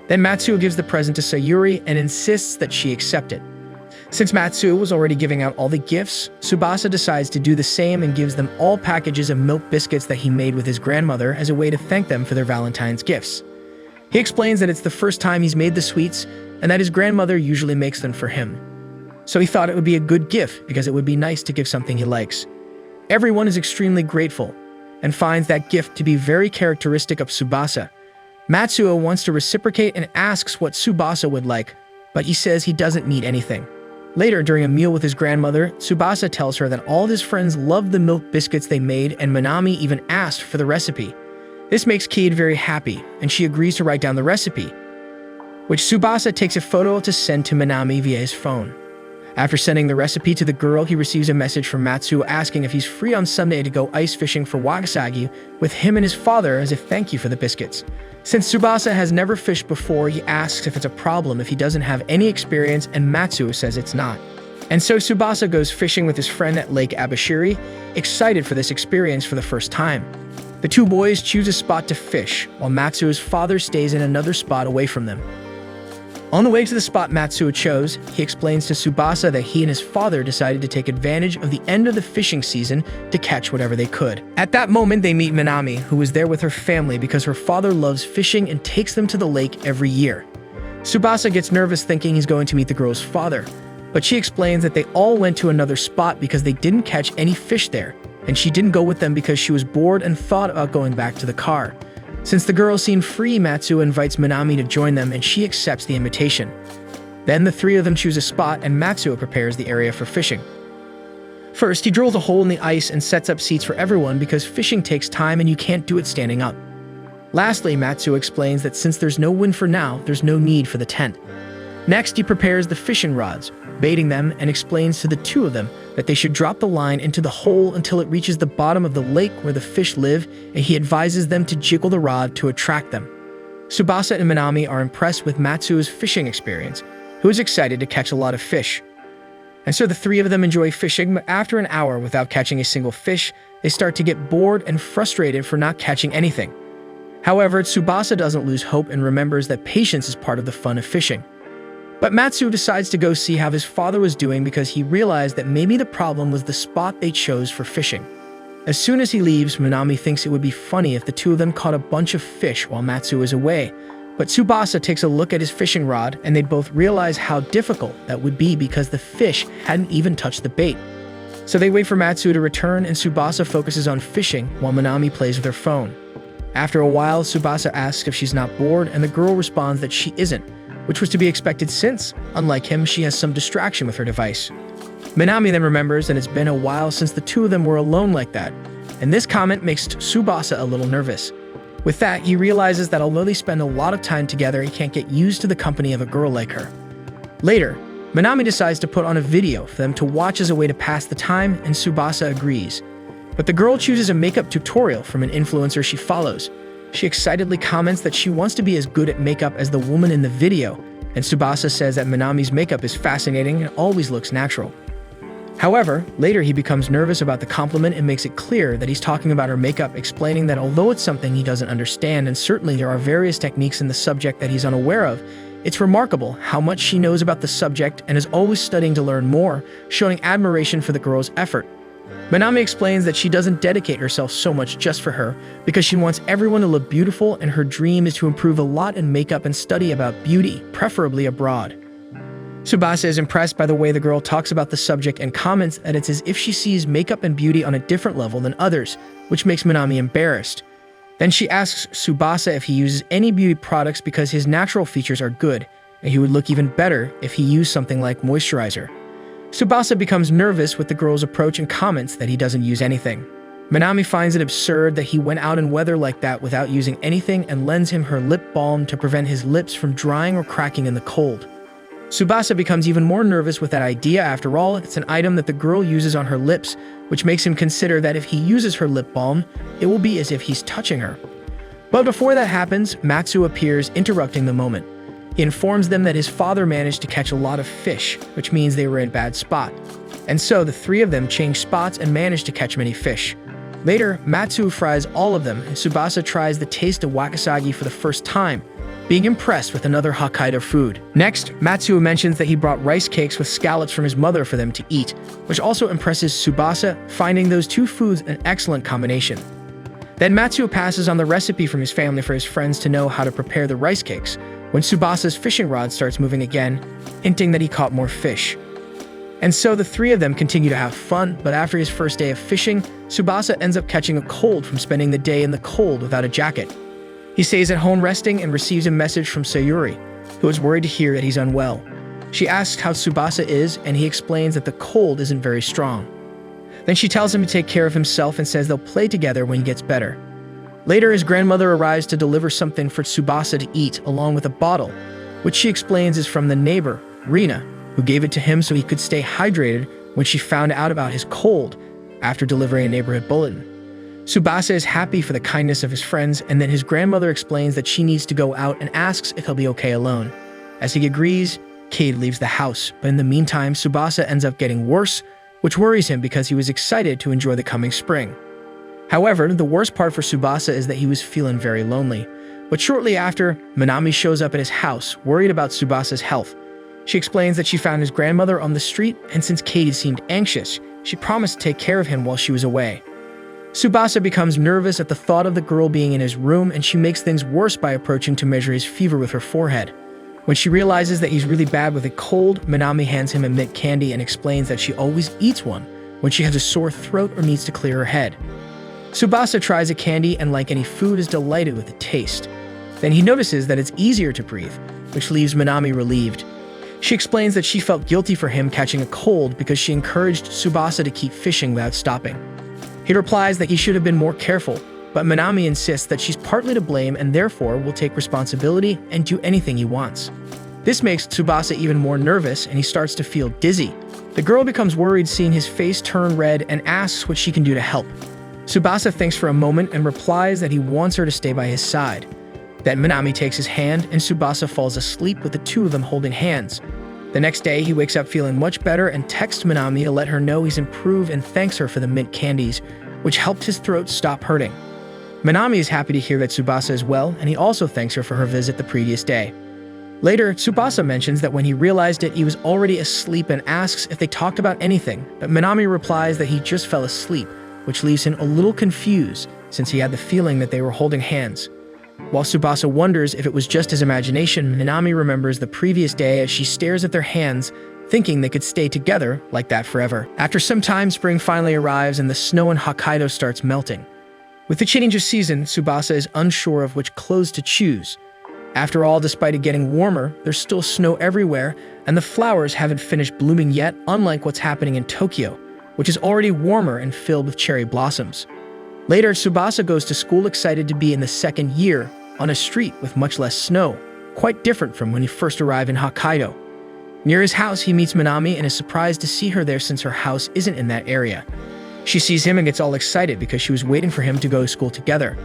Speaker 1: Then Matsuo gives the present to Sayuri and insists that she accept it. Since Matsuo was already giving out all the gifts, Tsubasa decides to do the same and gives them all packages of milk biscuits that he made with his grandmother as a way to thank them for their Valentine's gifts. He explains that it's the first time he's made the sweets, and that his grandmother usually makes them for him. So he thought it would be a good gift because it would be nice to give something he likes. Everyone is extremely grateful and finds that gift to be very characteristic of Tsubasa. Matsuo wants to reciprocate and asks what Tsubasa would like, but he says he doesn't need anything. Later, during a meal with his grandmother, Tsubasa tells her that all of his friends loved the milk biscuits they made, and Minami even asked for the recipe. This makes Kid very happy, and she agrees to write down the recipe, which Tsubasa takes a photo to send to Minami via his phone. After sending the recipe to the girl, he receives a message from Matsuo asking if he's free on Sunday to go ice fishing for wakasagi with him and his father as a thank you for the biscuits. Since Tsubasa has never fished before, he asks if it's a problem if he doesn't have any experience, and Matsuo says it's not. And so Tsubasa goes fishing with his friend at Lake Abashiri, excited for this experience for the first time. The two boys choose a spot to fish, while Matsuo's father stays in another spot away from them. On the way to the spot Matsuo chose, he explains to Tsubasa that he and his father decided to take advantage of the end of the fishing season to catch whatever they could. At that moment, they meet Minami, who was there with her family because her father loves fishing and takes them to the lake every year. Tsubasa gets nervous thinking he's going to meet the girl's father, but she explains that they all went to another spot because they didn't catch any fish there, and she didn't go with them because she was bored and thought about going back to the car. Since the girls seem free, Matsuo invites Minami to join them and she accepts the invitation. Then the three of them choose a spot and Matsuo prepares the area for fishing. First, he drills a hole in the ice and sets up seats for everyone because fishing takes time and you can't do it standing up. Lastly, Matsuo explains that since there's no wind for now, there's no need for the tent. Next, he prepares the fishing rods, baiting them, and explains to the two of them that they should drop the line into the hole until it reaches the bottom of the lake where the fish live, and he advises them to jiggle the rod to attract them. Tsubasa and Minami are impressed with Matsuo's fishing experience, who is excited to catch a lot of fish. And so the three of them enjoy fishing, but after an hour without catching a single fish, they start to get bored and frustrated for not catching anything. However, Tsubasa doesn't lose hope and remembers that patience is part of the fun of fishing. But Matsuo decides to go see how his father was doing because he realized that maybe the problem was the spot they chose for fishing. As soon as he leaves, Minami thinks it would be funny if the two of them caught a bunch of fish while Matsuo is away. But Tsubasa takes a look at his fishing rod and they both realize how difficult that would be because the fish hadn't even touched the bait. So they wait for Matsuo to return and Tsubasa focuses on fishing while Minami plays with her phone. After a while, Tsubasa asks if she's not bored and the girl responds that she isn't, which was to be expected since, unlike him, she has some distraction with her device. Minami then remembers that it's been a while since the two of them were alone like that, and this comment makes Tsubasa a little nervous. With that, he realizes that although they spend a lot of time together, he can't get used to the company of a girl like her. Later, Minami decides to put on a video for them to watch as a way to pass the time, and Tsubasa agrees. But the girl chooses a makeup tutorial from an influencer she follows. She excitedly comments that she wants to be as good at makeup as the woman in the video, and Tsubasa says that Minami's makeup is fascinating and always looks natural. However, later he becomes nervous about the compliment and makes it clear that he's talking about her makeup, explaining that although it's something he doesn't understand and certainly there are various techniques in the subject that he's unaware of, it's remarkable how much she knows about the subject and is always studying to learn more, showing admiration for the girl's effort. Minami explains that she doesn't dedicate herself so much just for her because she wants everyone to look beautiful and her dream is to improve a lot in makeup and study about beauty, preferably abroad. Tsubasa is impressed by the way the girl talks about the subject and comments that it's as if she sees makeup and beauty on a different level than others, which makes Minami embarrassed. Then she asks Tsubasa if he uses any beauty products because his natural features are good, and he would look even better if he used something like moisturizer. Tsubasa becomes nervous with the girl's approach and comments that he doesn't use anything. Minami finds it absurd that he went out in weather like that without using anything and lends him her lip balm to prevent his lips from drying or cracking in the cold. Tsubasa becomes even more nervous with that idea. After all, it's an item that the girl uses on her lips, which makes him consider that if he uses her lip balm, it will be as if he's touching her. But before that happens, Matsuo appears, interrupting the moment. He informs them that his father managed to catch a lot of fish, which means they were in a bad spot. And so the three of them change spots and manage to catch many fish. Later, Matsuo fries all of them and Tsubasa tries the taste of wakasagi for the first time, being impressed with another Hokkaido food. Next, Matsuo mentions that he brought rice cakes with scallops from his mother for them to eat, which also impresses Tsubasa, finding those two foods an excellent combination. Then Matsuo passes on the recipe from his family for his friends to know how to prepare the rice cakes, when Tsubasa's fishing rod starts moving again, hinting that he caught more fish. And so the three of them continue to have fun, but after his first day of fishing, Tsubasa ends up catching a cold from spending the day in the cold without a jacket. He stays at home resting and receives a message from Sayuri, who is worried to hear that he's unwell. She asks how Tsubasa is, and he explains that the cold isn't very strong. Then she tells him to take care of himself and says they'll play together when he gets better. Later, his grandmother arrives to deliver something for Tsubasa to eat along with a bottle, which she explains is from the neighbor, Rina, who gave it to him so he could stay hydrated when she found out about his cold after delivering a neighborhood bulletin. Tsubasa is happy for the kindness of his friends, and then his grandmother explains that she needs to go out and asks if he'll be okay alone. As he agrees, Cade leaves the house, but in the meantime, Tsubasa ends up getting worse, which worries him because he was excited to enjoy the coming spring. However, the worst part for Tsubasa is that he was feeling very lonely. But shortly after, Minami shows up at his house, worried about Tsubasa's health. She explains that she found his grandmother on the street, and since Cade seemed anxious, she promised to take care of him while she was away. Tsubasa becomes nervous at the thought of the girl being in his room, and she makes things worse by approaching to measure his fever with her forehead. When she realizes that he's really bad with a cold, Minami hands him a mint candy and explains that she always eats one when she has a sore throat or needs to clear her head. Tsubasa tries a candy and, like any food, is delighted with the taste. Then he notices that it's easier to breathe, which leaves Minami relieved. She explains that she felt guilty for him catching a cold because she encouraged Tsubasa to keep fishing without stopping. He replies that he should have been more careful, but Minami insists that she's partly to blame and therefore will take responsibility and do anything he wants. This makes Tsubasa even more nervous, and he starts to feel dizzy. The girl becomes worried seeing his face turn red and asks what she can do to help. Tsubasa thinks for a moment and replies that he wants her to stay by his side. Then Minami takes his hand and Tsubasa falls asleep with the two of them holding hands. The next day, he wakes up feeling much better and texts Minami to let her know he's improved and thanks her for the mint candies, which helped his throat stop hurting. Minami is happy to hear that Tsubasa is well, and he also thanks her for her visit the previous day. Later, Tsubasa mentions that when he realized it, he was already asleep and asks if they talked about anything, but Minami replies that he just fell asleep, which leaves him a little confused since he had the feeling that they were holding hands. While Tsubasa wonders if it was just his imagination, Minami remembers the previous day as she stares at their hands, thinking they could stay together like that forever. After some time, spring finally arrives and the snow in Hokkaido starts melting. With the change of season, Tsubasa is unsure of which clothes to choose. After all, despite it getting warmer, there's still snow everywhere, and the flowers haven't finished blooming yet, unlike what's happening in Tokyo, which is already warmer and filled with cherry blossoms. Later, Tsubasa goes to school excited to be in the second year, on a street with much less snow, quite different from when he first arrived in Hokkaido. Near his house, he meets Minami and is surprised to see her there since her house isn't in that area. She sees him and gets all excited because she was waiting for him to go to school together.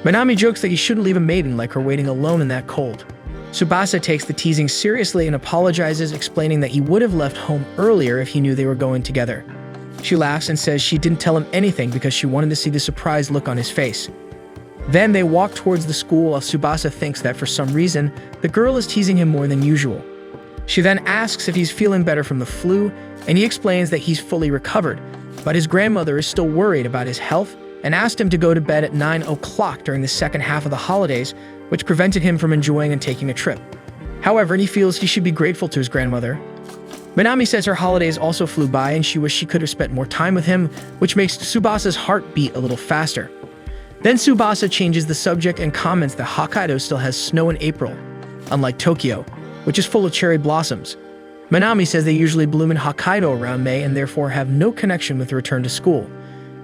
Speaker 1: Minami jokes that he shouldn't leave a maiden like her waiting alone in that cold. Tsubasa takes the teasing seriously and apologizes, explaining that he would have left home earlier if he knew they were going together. She laughs and says she didn't tell him anything because she wanted to see the surprised look on his face. Then they walk towards the school while Tsubasa thinks that for some reason, the girl is teasing him more than usual. She then asks if he's feeling better from the flu, and he explains that he's fully recovered, but his grandmother is still worried about his health and asked him to go to bed at 9 o'clock during the second half of the holidays, which prevented him from enjoying and taking a trip. However, he feels he should be grateful to his grandmother. Minami says her holidays also flew by and she wished she could have spent more time with him, which makes Tsubasa's heart beat a little faster. Then Tsubasa changes the subject and comments that Hokkaido still has snow in April, unlike Tokyo, which is full of cherry blossoms. Minami says they usually bloom in Hokkaido around May and therefore have no connection with the return to school.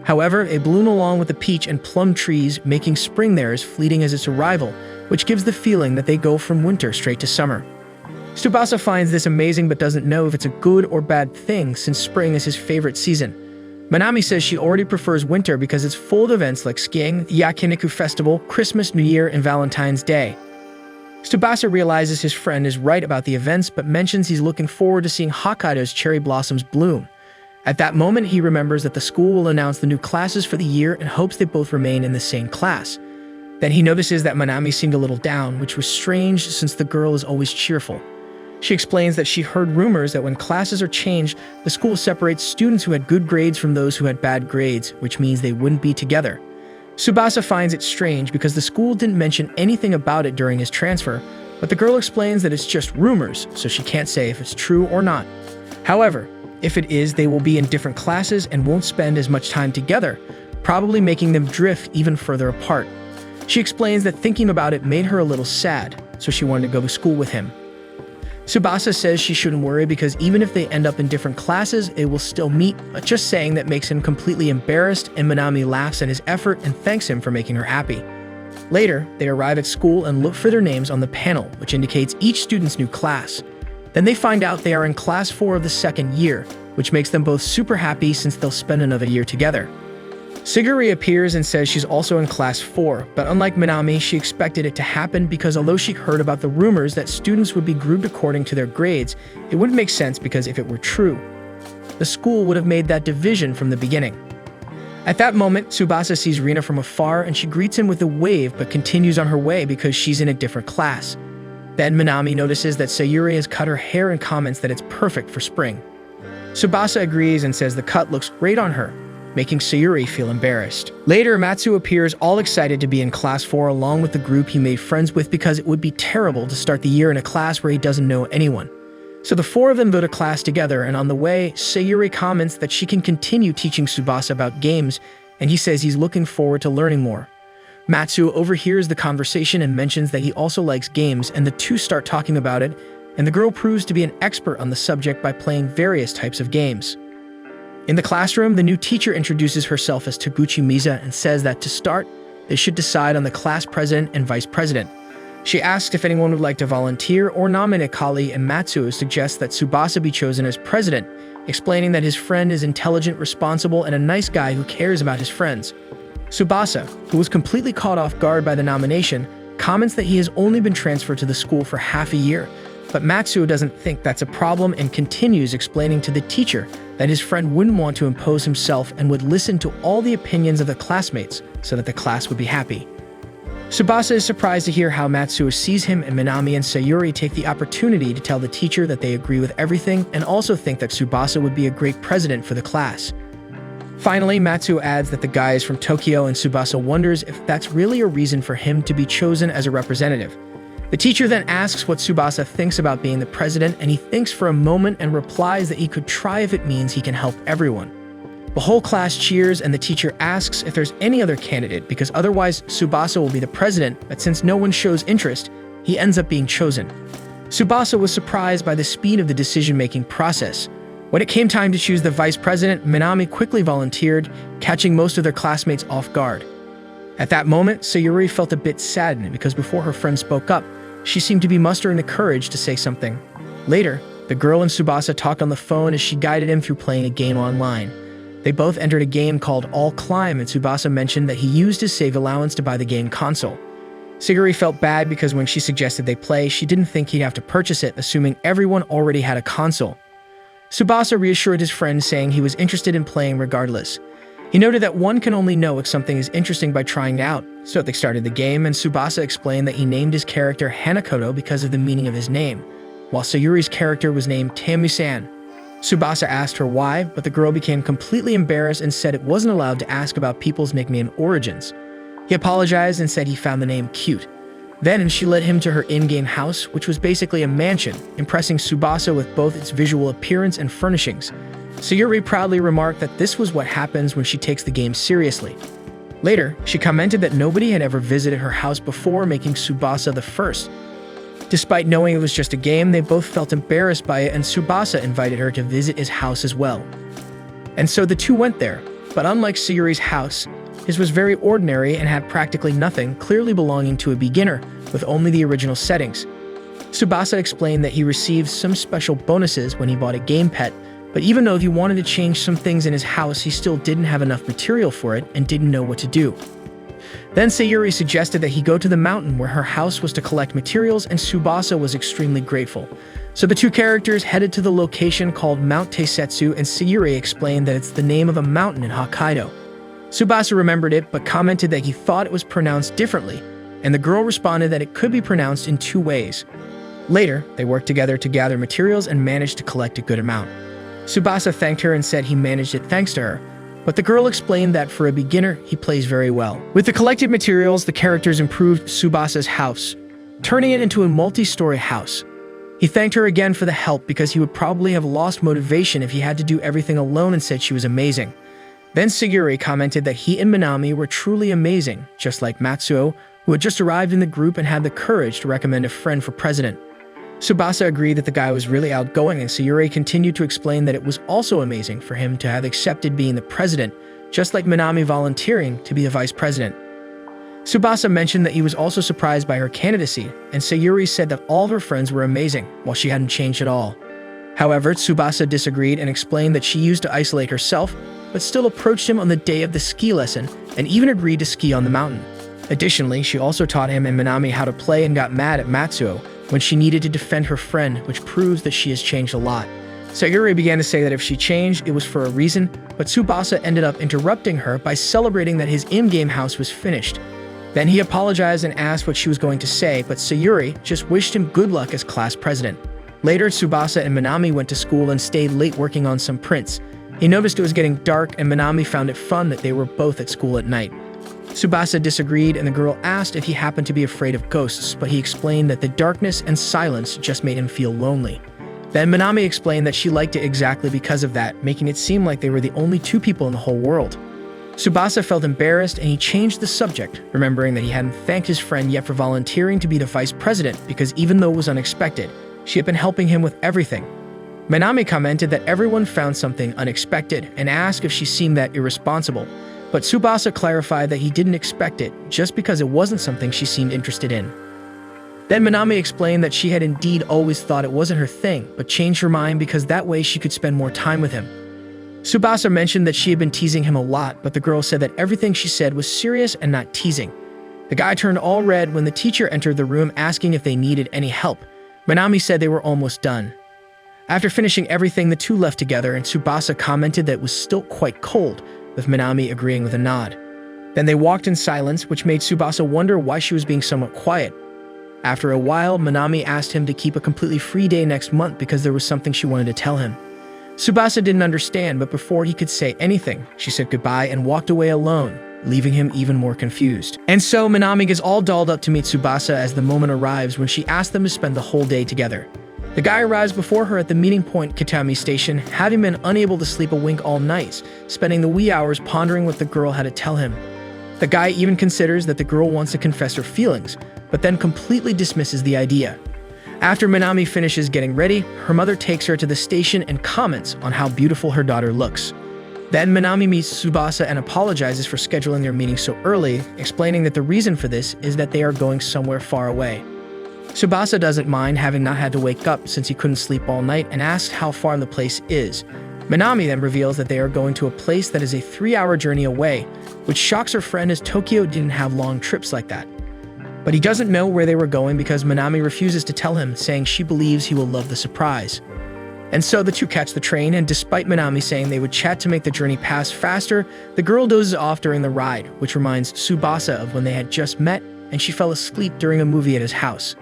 Speaker 1: However, they bloom along with the peach and plum trees, making spring there as fleeting as its arrival, which gives the feeling that they go from winter straight to summer. Tsubasa finds this amazing but doesn't know if it's a good or bad thing since spring is his favorite season. Minami says she already prefers winter because it's full of events like skiing, the Yakiniku Festival, Christmas, New Year, and Valentine's Day. Tsubasa realizes his friend is right about the events but mentions he's looking forward to seeing Hokkaido's cherry blossoms bloom. At that moment, he remembers that the school will announce the new classes for the year and hopes they both remain in the same class. Then he notices that Minami seemed a little down, which was strange since the girl is always cheerful. She explains that she heard rumors that when classes are changed, the school separates students who had good grades from those who had bad grades, which means they wouldn't be together. Tsubasa finds it strange because the school didn't mention anything about it during his transfer, but the girl explains that it's just rumors, so she can't say if it's true or not. However, if it is, they will be in different classes and won't spend as much time together, probably making them drift even further apart. She explains that thinking about it made her a little sad, so she wanted to go to school with him. Tsubasa says she shouldn't worry because even if they end up in different classes, they will still meet, but just saying that makes him completely embarrassed, and Minami laughs at his effort and thanks him for making her happy. Later, they arrive at school and look for their names on the panel, which indicates each student's new class. Then they find out they are in class 4 of the second year, which makes them both super happy since they'll spend another year together. Sayuri appears and says she's also in class 4, but unlike Minami, she expected it to happen because although she heard about the rumors that students would be grouped according to their grades, it wouldn't make sense because if it were true, the school would have made that division from the beginning. At that moment, Tsubasa sees Rina from afar and she greets him with a wave but continues on her way because she's in a different class. Then Minami notices that Sayuri has cut her hair and comments that it's perfect for spring. Tsubasa agrees and says the cut looks great on her, making Sayuri feel embarrassed. Later, Matsu appears all excited to be in class 4 along with the group he made friends with because it would be terrible to start the year in a class where he doesn't know anyone. So the 4 of them go to class together, and on the way, Sayuri comments that she can continue teaching Tsubasa about games, and he says he's looking forward to learning more. Matsu overhears the conversation and mentions that he also likes games, and the two start talking about it, and the girl proves to be an expert on the subject by playing various types of games. In the classroom, the new teacher introduces herself as Taguchi Miza and says that to start, they should decide on the class president and vice president. She asks if anyone would like to volunteer or nominate Kali, and Matsuo suggests that Tsubasa be chosen as president, explaining that his friend is intelligent, responsible, and a nice guy who cares about his friends. Tsubasa, who was completely caught off guard by the nomination, comments that he has only been transferred to the school for half a year, but Matsuo doesn't think that's a problem and continues explaining to the teacher that his friend wouldn't want to impose himself and would listen to all the opinions of the classmates so that the class would be happy. Tsubasa is surprised to hear how Matsuo sees him, and Minami and Sayuri take the opportunity to tell the teacher that they agree with everything and also think that Tsubasa would be a great president for the class. Finally, Matsuo adds that the guy is from Tokyo, and Tsubasa wonders if that's really a reason for him to be chosen as a representative. The teacher then asks what Tsubasa thinks about being the president, and he thinks for a moment and replies that he could try if it means he can help everyone. The whole class cheers, and the teacher asks if there's any other candidate because otherwise Tsubasa will be the president, but since no one shows interest, he ends up being chosen. Tsubasa was surprised by the speed of the decision-making process. When it came time to choose the vice president, Minami quickly volunteered, catching most of their classmates off guard. At that moment, Sayuri felt a bit saddened because before her friend spoke up, she seemed to be mustering the courage to say something. Later, the girl and Tsubasa talked on the phone as she guided him through playing a game online. They both entered a game called All Climb, and Tsubasa mentioned that he used his save allowance to buy the game console. Sayuri felt bad because when she suggested they play, she didn't think he'd have to purchase it, assuming everyone already had a console. Tsubasa reassured his friend, saying he was interested in playing regardless. He noted that one can only know if something is interesting by trying it out, so they started the game, and Tsubasa explained that he named his character Hanakoto because of the meaning of his name, while Sayuri's character was named Tamu-san. Tsubasa asked her why, but the girl became completely embarrassed and said it wasn't allowed to ask about people's nickname origins. He apologized and said he found the name cute. Then she led him to her in-game house, which was basically a mansion, impressing Tsubasa with both its visual appearance and furnishings. Sayuri proudly remarked that this was what happens when she takes the game seriously. Later, she commented that nobody had ever visited her house before, making Tsubasa the first. Despite knowing it was just a game, they both felt embarrassed by it, and Tsubasa invited her to visit his house as well. And so the two went there, but unlike Sayuri's house, his was very ordinary and had practically nothing, clearly belonging to a beginner, with only the original settings. Tsubasa explained that he received some special bonuses when he bought a game pet, but even though he wanted to change some things in his house, he still didn't have enough material for it and didn't know what to do. Then Sayuri suggested that he go to the mountain where her house was to collect materials, and Tsubasa was extremely grateful. So the two characters headed to the location called Mount Teisetsu, and Sayuri explained that it's the name of a mountain in Hokkaido. Tsubasa remembered it, but commented that he thought it was pronounced differently, and the girl responded that it could be pronounced in 2 ways. Later, they worked together to gather materials and managed to collect a good amount. Tsubasa thanked her and said he managed it thanks to her, but the girl explained that for a beginner, he plays very well. With the collected materials, the characters improved Tsubasa's house, turning it into a multi-story house. He thanked her again for the help because he would probably have lost motivation if he had to do everything alone, and said she was amazing. Then Sayuri commented that he and Minami were truly amazing, just like Matsuo, who had just arrived in the group and had the courage to recommend a friend for president. Tsubasa agreed that the guy was really outgoing, and Sayuri continued to explain that it was also amazing for him to have accepted being the president, just like Minami volunteering to be the vice president. Tsubasa mentioned that he was also surprised by her candidacy, and Sayuri said that all of her friends were amazing, while she hadn't changed at all. However, Tsubasa disagreed and explained that she used to isolate herself, but still approached him on the day of the ski lesson and even agreed to ski on the mountain. Additionally, she also taught him and Minami how to play and got mad at Matsuo when she needed to defend her friend, which proves that she has changed a lot. Sayuri began to say that if she changed, it was for a reason, but Tsubasa ended up interrupting her by celebrating that his in-game house was finished. Then he apologized and asked what she was going to say, but Sayuri just wished him good luck as class president. Later, Tsubasa and Minami went to school and stayed late working on some prints. He noticed it was getting dark, and Minami found it fun that they were both at school at night. Tsubasa disagreed, and the girl asked if he happened to be afraid of ghosts, but he explained that the darkness and silence just made him feel lonely. Then Minami explained that she liked it exactly because of that, making it seem like they were the only two people in the whole world. Tsubasa felt embarrassed and he changed the subject, remembering that he hadn't thanked his friend yet for volunteering to be the vice president because even though it was unexpected, she had been helping him with everything. Minami commented that everyone found something unexpected and asked if she seemed that irresponsible, but Tsubasa clarified that he didn't expect it just because it wasn't something she seemed interested in. Then Minami explained that she had indeed always thought it wasn't her thing, but changed her mind because that way she could spend more time with him. Tsubasa mentioned that she had been teasing him a lot, but the girl said that everything she said was serious and not teasing. The guy turned all red when the teacher entered the room asking if they needed any help. Minami said they were almost done. After finishing everything, the two left together, and Tsubasa commented that it was still quite cold, with Minami agreeing with a nod. Then they walked in silence, which made Tsubasa wonder why she was being somewhat quiet. After a while, Minami asked him to keep a completely free day next month because there was something she wanted to tell him. Tsubasa didn't understand, but before he could say anything, she said goodbye and walked away alone, leaving him even more confused. And so Minami gets all dolled up to meet Tsubasa as the moment arrives when she asks them to spend the whole day together. The guy arrives before her at the meeting point Kitami station, having been unable to sleep a wink all night, spending the wee hours pondering what the girl had to tell him. The guy even considers that the girl wants to confess her feelings, but then completely dismisses the idea. After Minami finishes getting ready, her mother takes her to the station and comments on how beautiful her daughter looks. Then Minami meets Tsubasa and apologizes for scheduling their meeting so early, explaining that the reason for this is that they are going somewhere far away. Tsubasa doesn't mind having not had to wake up since he couldn't sleep all night and asks how far the place is. Minami then reveals that they are going to a place that is a 3-hour journey away, which shocks her friend as Tokyo didn't have long trips like that. But he doesn't know where they were going because Minami refuses to tell him, saying she believes he will love the surprise. And so the two catch the train, and despite Minami saying they would chat to make the journey pass faster, the girl dozes off during the ride, which reminds Tsubasa of when they had just met and she fell asleep during a movie at his house.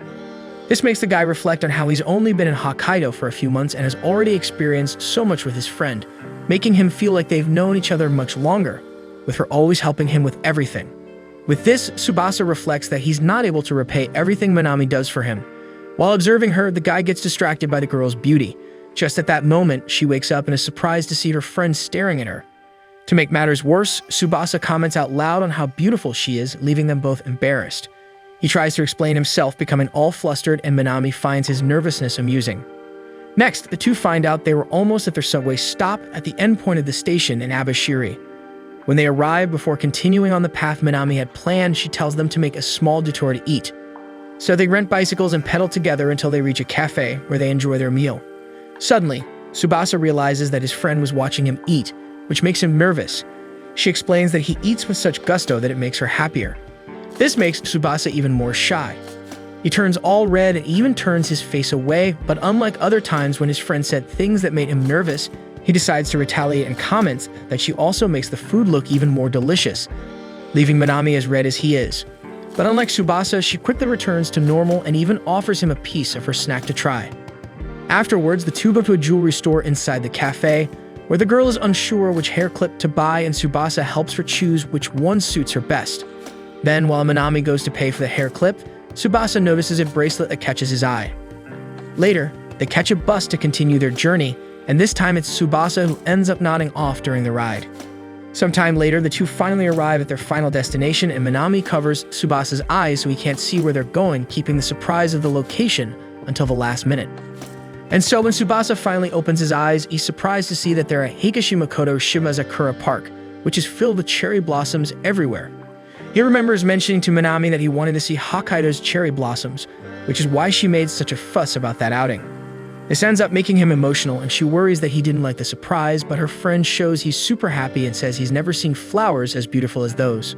Speaker 1: This makes the guy reflect on how he's only been in Hokkaido for a few months and has already experienced so much with his friend, making him feel like they've known each other much longer, with her always helping him with everything. With this, Tsubasa reflects that he's not able to repay everything Minami does for him. While observing her, the guy gets distracted by the girl's beauty. Just at that moment, she wakes up and is surprised to see her friend staring at her. To make matters worse, Tsubasa comments out loud on how beautiful she is, leaving them both embarrassed. He tries to explain himself, becoming all flustered, and Minami finds his nervousness amusing. Next, the two find out they were almost at their subway stop at the end point of the station in Abashiri. When they arrive, before continuing on the path Minami had planned, she tells them to make a small detour to eat. So they rent bicycles and pedal together until they reach a cafe where they enjoy their meal. Suddenly, Tsubasa realizes that his friend was watching him eat, which makes him nervous. She explains that he eats with such gusto that it makes her happier. This makes Tsubasa even more shy. He turns all red and even turns his face away, but unlike other times when his friend said things that made him nervous, he decides to retaliate and comments that she also makes the food look even more delicious, leaving Minami as red as he is. But unlike Tsubasa, she quickly returns to normal and even offers him a piece of her snack to try. Afterwards, the two go to a jewelry store inside the cafe, where the girl is unsure which hair clip to buy and Tsubasa helps her choose which one suits her best. Then, while Minami goes to pay for the hair clip, Tsubasa notices a bracelet that catches his eye. Later, they catch a bus to continue their journey, and this time it's Tsubasa who ends up nodding off during the ride. Sometime later, the two finally arrive at their final destination and Minami covers Tsubasa's eyes so he can't see where they're going, keeping the surprise of the location until the last minute. And so when Tsubasa finally opens his eyes, he's surprised to see that they're at Higashimokoto Shimazakura Park, which is filled with cherry blossoms everywhere. He remembers mentioning to Minami that he wanted to see Hokkaido's cherry blossoms, which is why she made such a fuss about that outing. This ends up making him emotional, and she worries that he didn't like the surprise, but her friend shows he's super happy and says he's never seen flowers as beautiful as those.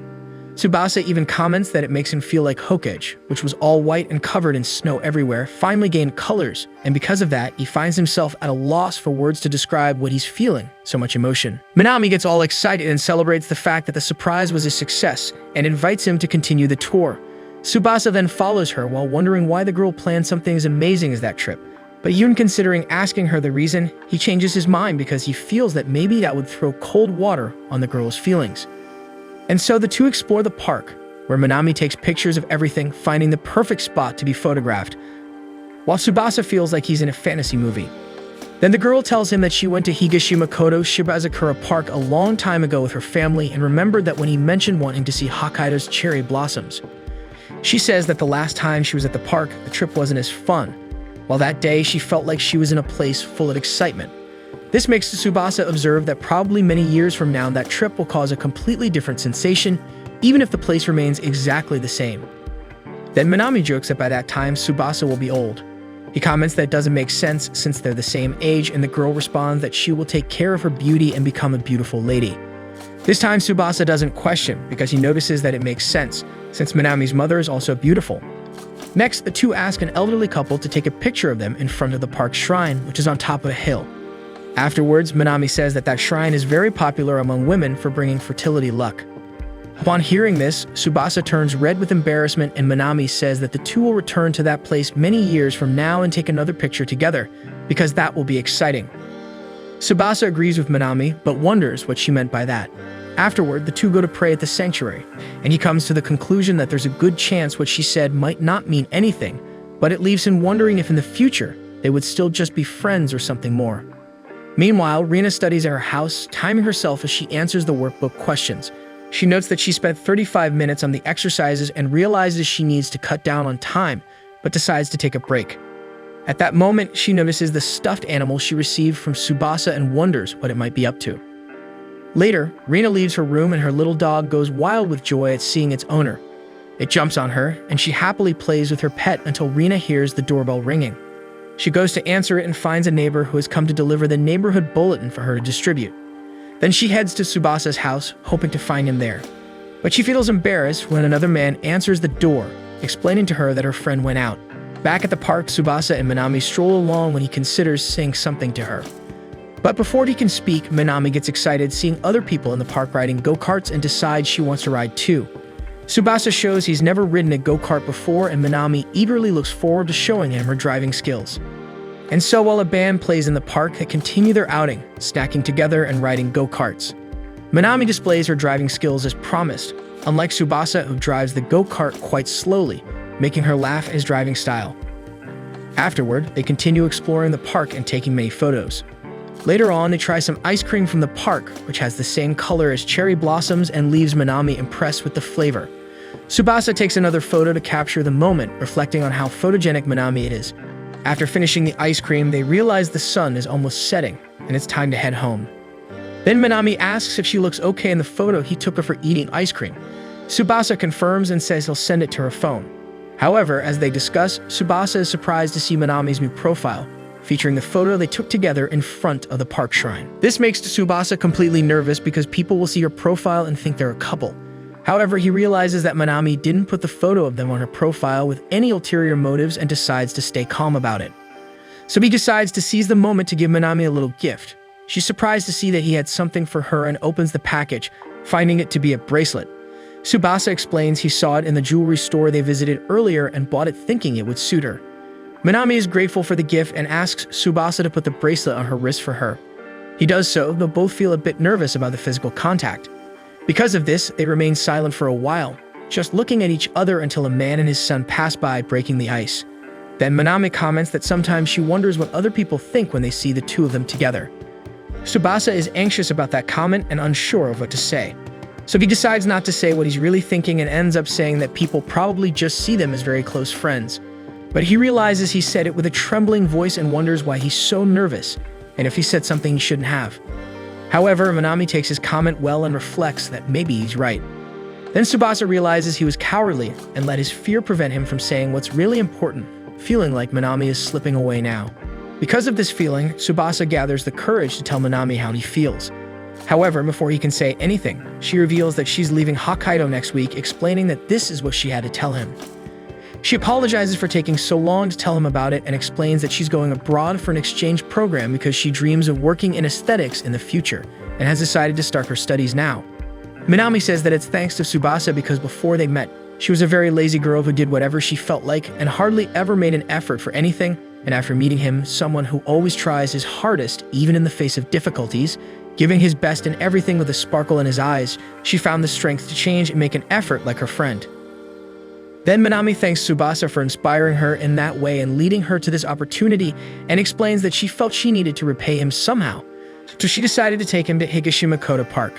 Speaker 1: Tsubasa even comments that it makes him feel like Hokkaido, which was all white and covered in snow everywhere, finally gained colors, and because of that, he finds himself at a loss for words to describe what he's feeling, so much emotion. Minami gets all excited and celebrates the fact that the surprise was a success, and invites him to continue the tour. Tsubasa then follows her while wondering why the girl planned something as amazing as that trip. But even considering asking her the reason, he changes his mind because he feels that maybe that would throw cold water on the girl's feelings. And so the two explore the park, where Minami takes pictures of everything, finding the perfect spot to be photographed, while Tsubasa feels like he's in a fantasy movie. Then the girl tells him that she went to Higashima-koto Shibazakura Park a long time ago with her family and remembered that when he mentioned wanting to see Hokkaido's cherry blossoms. She says that the last time she was at the park, the trip wasn't as fun, while that day she felt like she was in a place full of excitement. This makes Tsubasa observe that probably many years from now that trip will cause a completely different sensation, even if the place remains exactly the same. Then Minami jokes that by that time Tsubasa will be old. He comments that it doesn't make sense since they're the same age, and the girl responds that she will take care of her beauty and become a beautiful lady. This time Tsubasa doesn't question because he notices that it makes sense, since Minami's mother is also beautiful. Next, the two ask an elderly couple to take a picture of them in front of the park shrine, which is on top of a hill. Afterwards, Minami says that shrine is very popular among women for bringing fertility luck. Upon hearing this, Tsubasa turns red with embarrassment, and Minami says that the two will return to that place many years from now and take another picture together, because that will be exciting. Tsubasa agrees with Minami, but wonders what she meant by that. Afterward, the two go to pray at the sanctuary, and he comes to the conclusion that there's a good chance what she said might not mean anything, but it leaves him wondering if in the future they would still just be friends or something more. Meanwhile, Rina studies at her house, timing herself as she answers the workbook questions. She notes that she spent 35 minutes on the exercises and realizes she needs to cut down on time, but decides to take a break. At that moment, she notices the stuffed animal she received from Tsubasa and wonders what it might be up to. Later, Rina leaves her room and her little dog goes wild with joy at seeing its owner. It jumps on her, and she happily plays with her pet until Rina hears the doorbell ringing. She goes to answer it and finds a neighbor who has come to deliver the neighborhood bulletin for her to distribute. Then she heads to Tsubasa's house, hoping to find him there. But she feels embarrassed when another man answers the door, explaining to her that her friend went out. Back at the park, Tsubasa and Minami stroll along when he considers saying something to her. But before he can speak, Minami gets excited seeing other people in the park riding go-karts and decides she wants to ride too. Tsubasa shows he's never ridden a go-kart before, and Minami eagerly looks forward to showing him her driving skills. And so while a band plays in the park, they continue their outing, snacking together and riding go-karts. Minami displays her driving skills as promised, unlike Tsubasa, who drives the go-kart quite slowly, making her laugh at his driving style. Afterward, they continue exploring the park and taking many photos. Later on, they try some ice cream from the park, which has the same color as cherry blossoms and leaves Minami impressed with the flavor. Tsubasa takes another photo to capture the moment, reflecting on how photogenic Minami it is. After finishing the ice cream, they realize the sun is almost setting, and it's time to head home. Then Minami asks if she looks okay in the photo he took of her eating ice cream. Tsubasa confirms and says he'll send it to her phone. However, as they discuss, Tsubasa is surprised to see Minami's new profile, featuring the photo they took together in front of the park shrine. This makes Tsubasa completely nervous because people will see her profile and think they're a couple. However, he realizes that Minami didn't put the photo of them on her profile with any ulterior motives and decides to stay calm about it. So he decides to seize the moment to give Minami a little gift. She's surprised to see that he had something for her and opens the package, finding it to be a bracelet. Tsubasa explains he saw it in the jewelry store they visited earlier and bought it thinking it would suit her. Minami is grateful for the gift and asks Tsubasa to put the bracelet on her wrist for her. He does so, though both feel a bit nervous about the physical contact. Because of this, they remain silent for a while, just looking at each other until a man and his son pass by, breaking the ice. Then Minami comments that sometimes she wonders what other people think when they see the two of them together. Tsubasa is anxious about that comment and unsure of what to say. So he decides not to say what he's really thinking and ends up saying that people probably just see them as very close friends. But he realizes he said it with a trembling voice and wonders why he's so nervous, and if he said something he shouldn't have. However, Minami takes his comment well and reflects that maybe he's right. Then Tsubasa realizes he was cowardly and let his fear prevent him from saying what's really important, feeling like Minami is slipping away now. Because of this feeling, Tsubasa gathers the courage to tell Minami how he feels. However, before he can say anything, she reveals that she's leaving Hokkaido next week, explaining that this is what she had to tell him. She apologizes for taking so long to tell him about it and explains that she's going abroad for an exchange program because she dreams of working in aesthetics in the future and has decided to start her studies now. Minami says that it's thanks to Tsubasa because before they met, she was a very lazy girl who did whatever she felt like and hardly ever made an effort for anything, and after meeting him, someone who always tries his hardest even in the face of difficulties, giving his best in everything with a sparkle in his eyes, she found the strength to change and make an effort like her friend. Then Minami thanks Tsubasa for inspiring her in that way and leading her to this opportunity and explains that she felt she needed to repay him somehow, so she decided to take him to Higashima-Koto Park.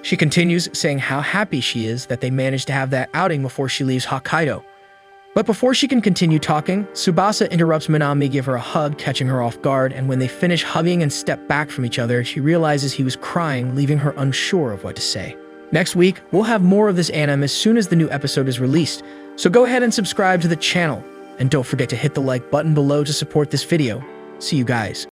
Speaker 1: She continues saying how happy she is that they managed to have that outing before she leaves Hokkaido. But before she can continue talking, Tsubasa interrupts Minami, give her a hug, catching her off guard, and when they finish hugging and step back from each other, she realizes he was crying, leaving her unsure of what to say. Next week, we'll have more of this anime as soon as the new episode is released, so go ahead and subscribe to the channel, and don't forget to hit the like button below to support this video. See you guys.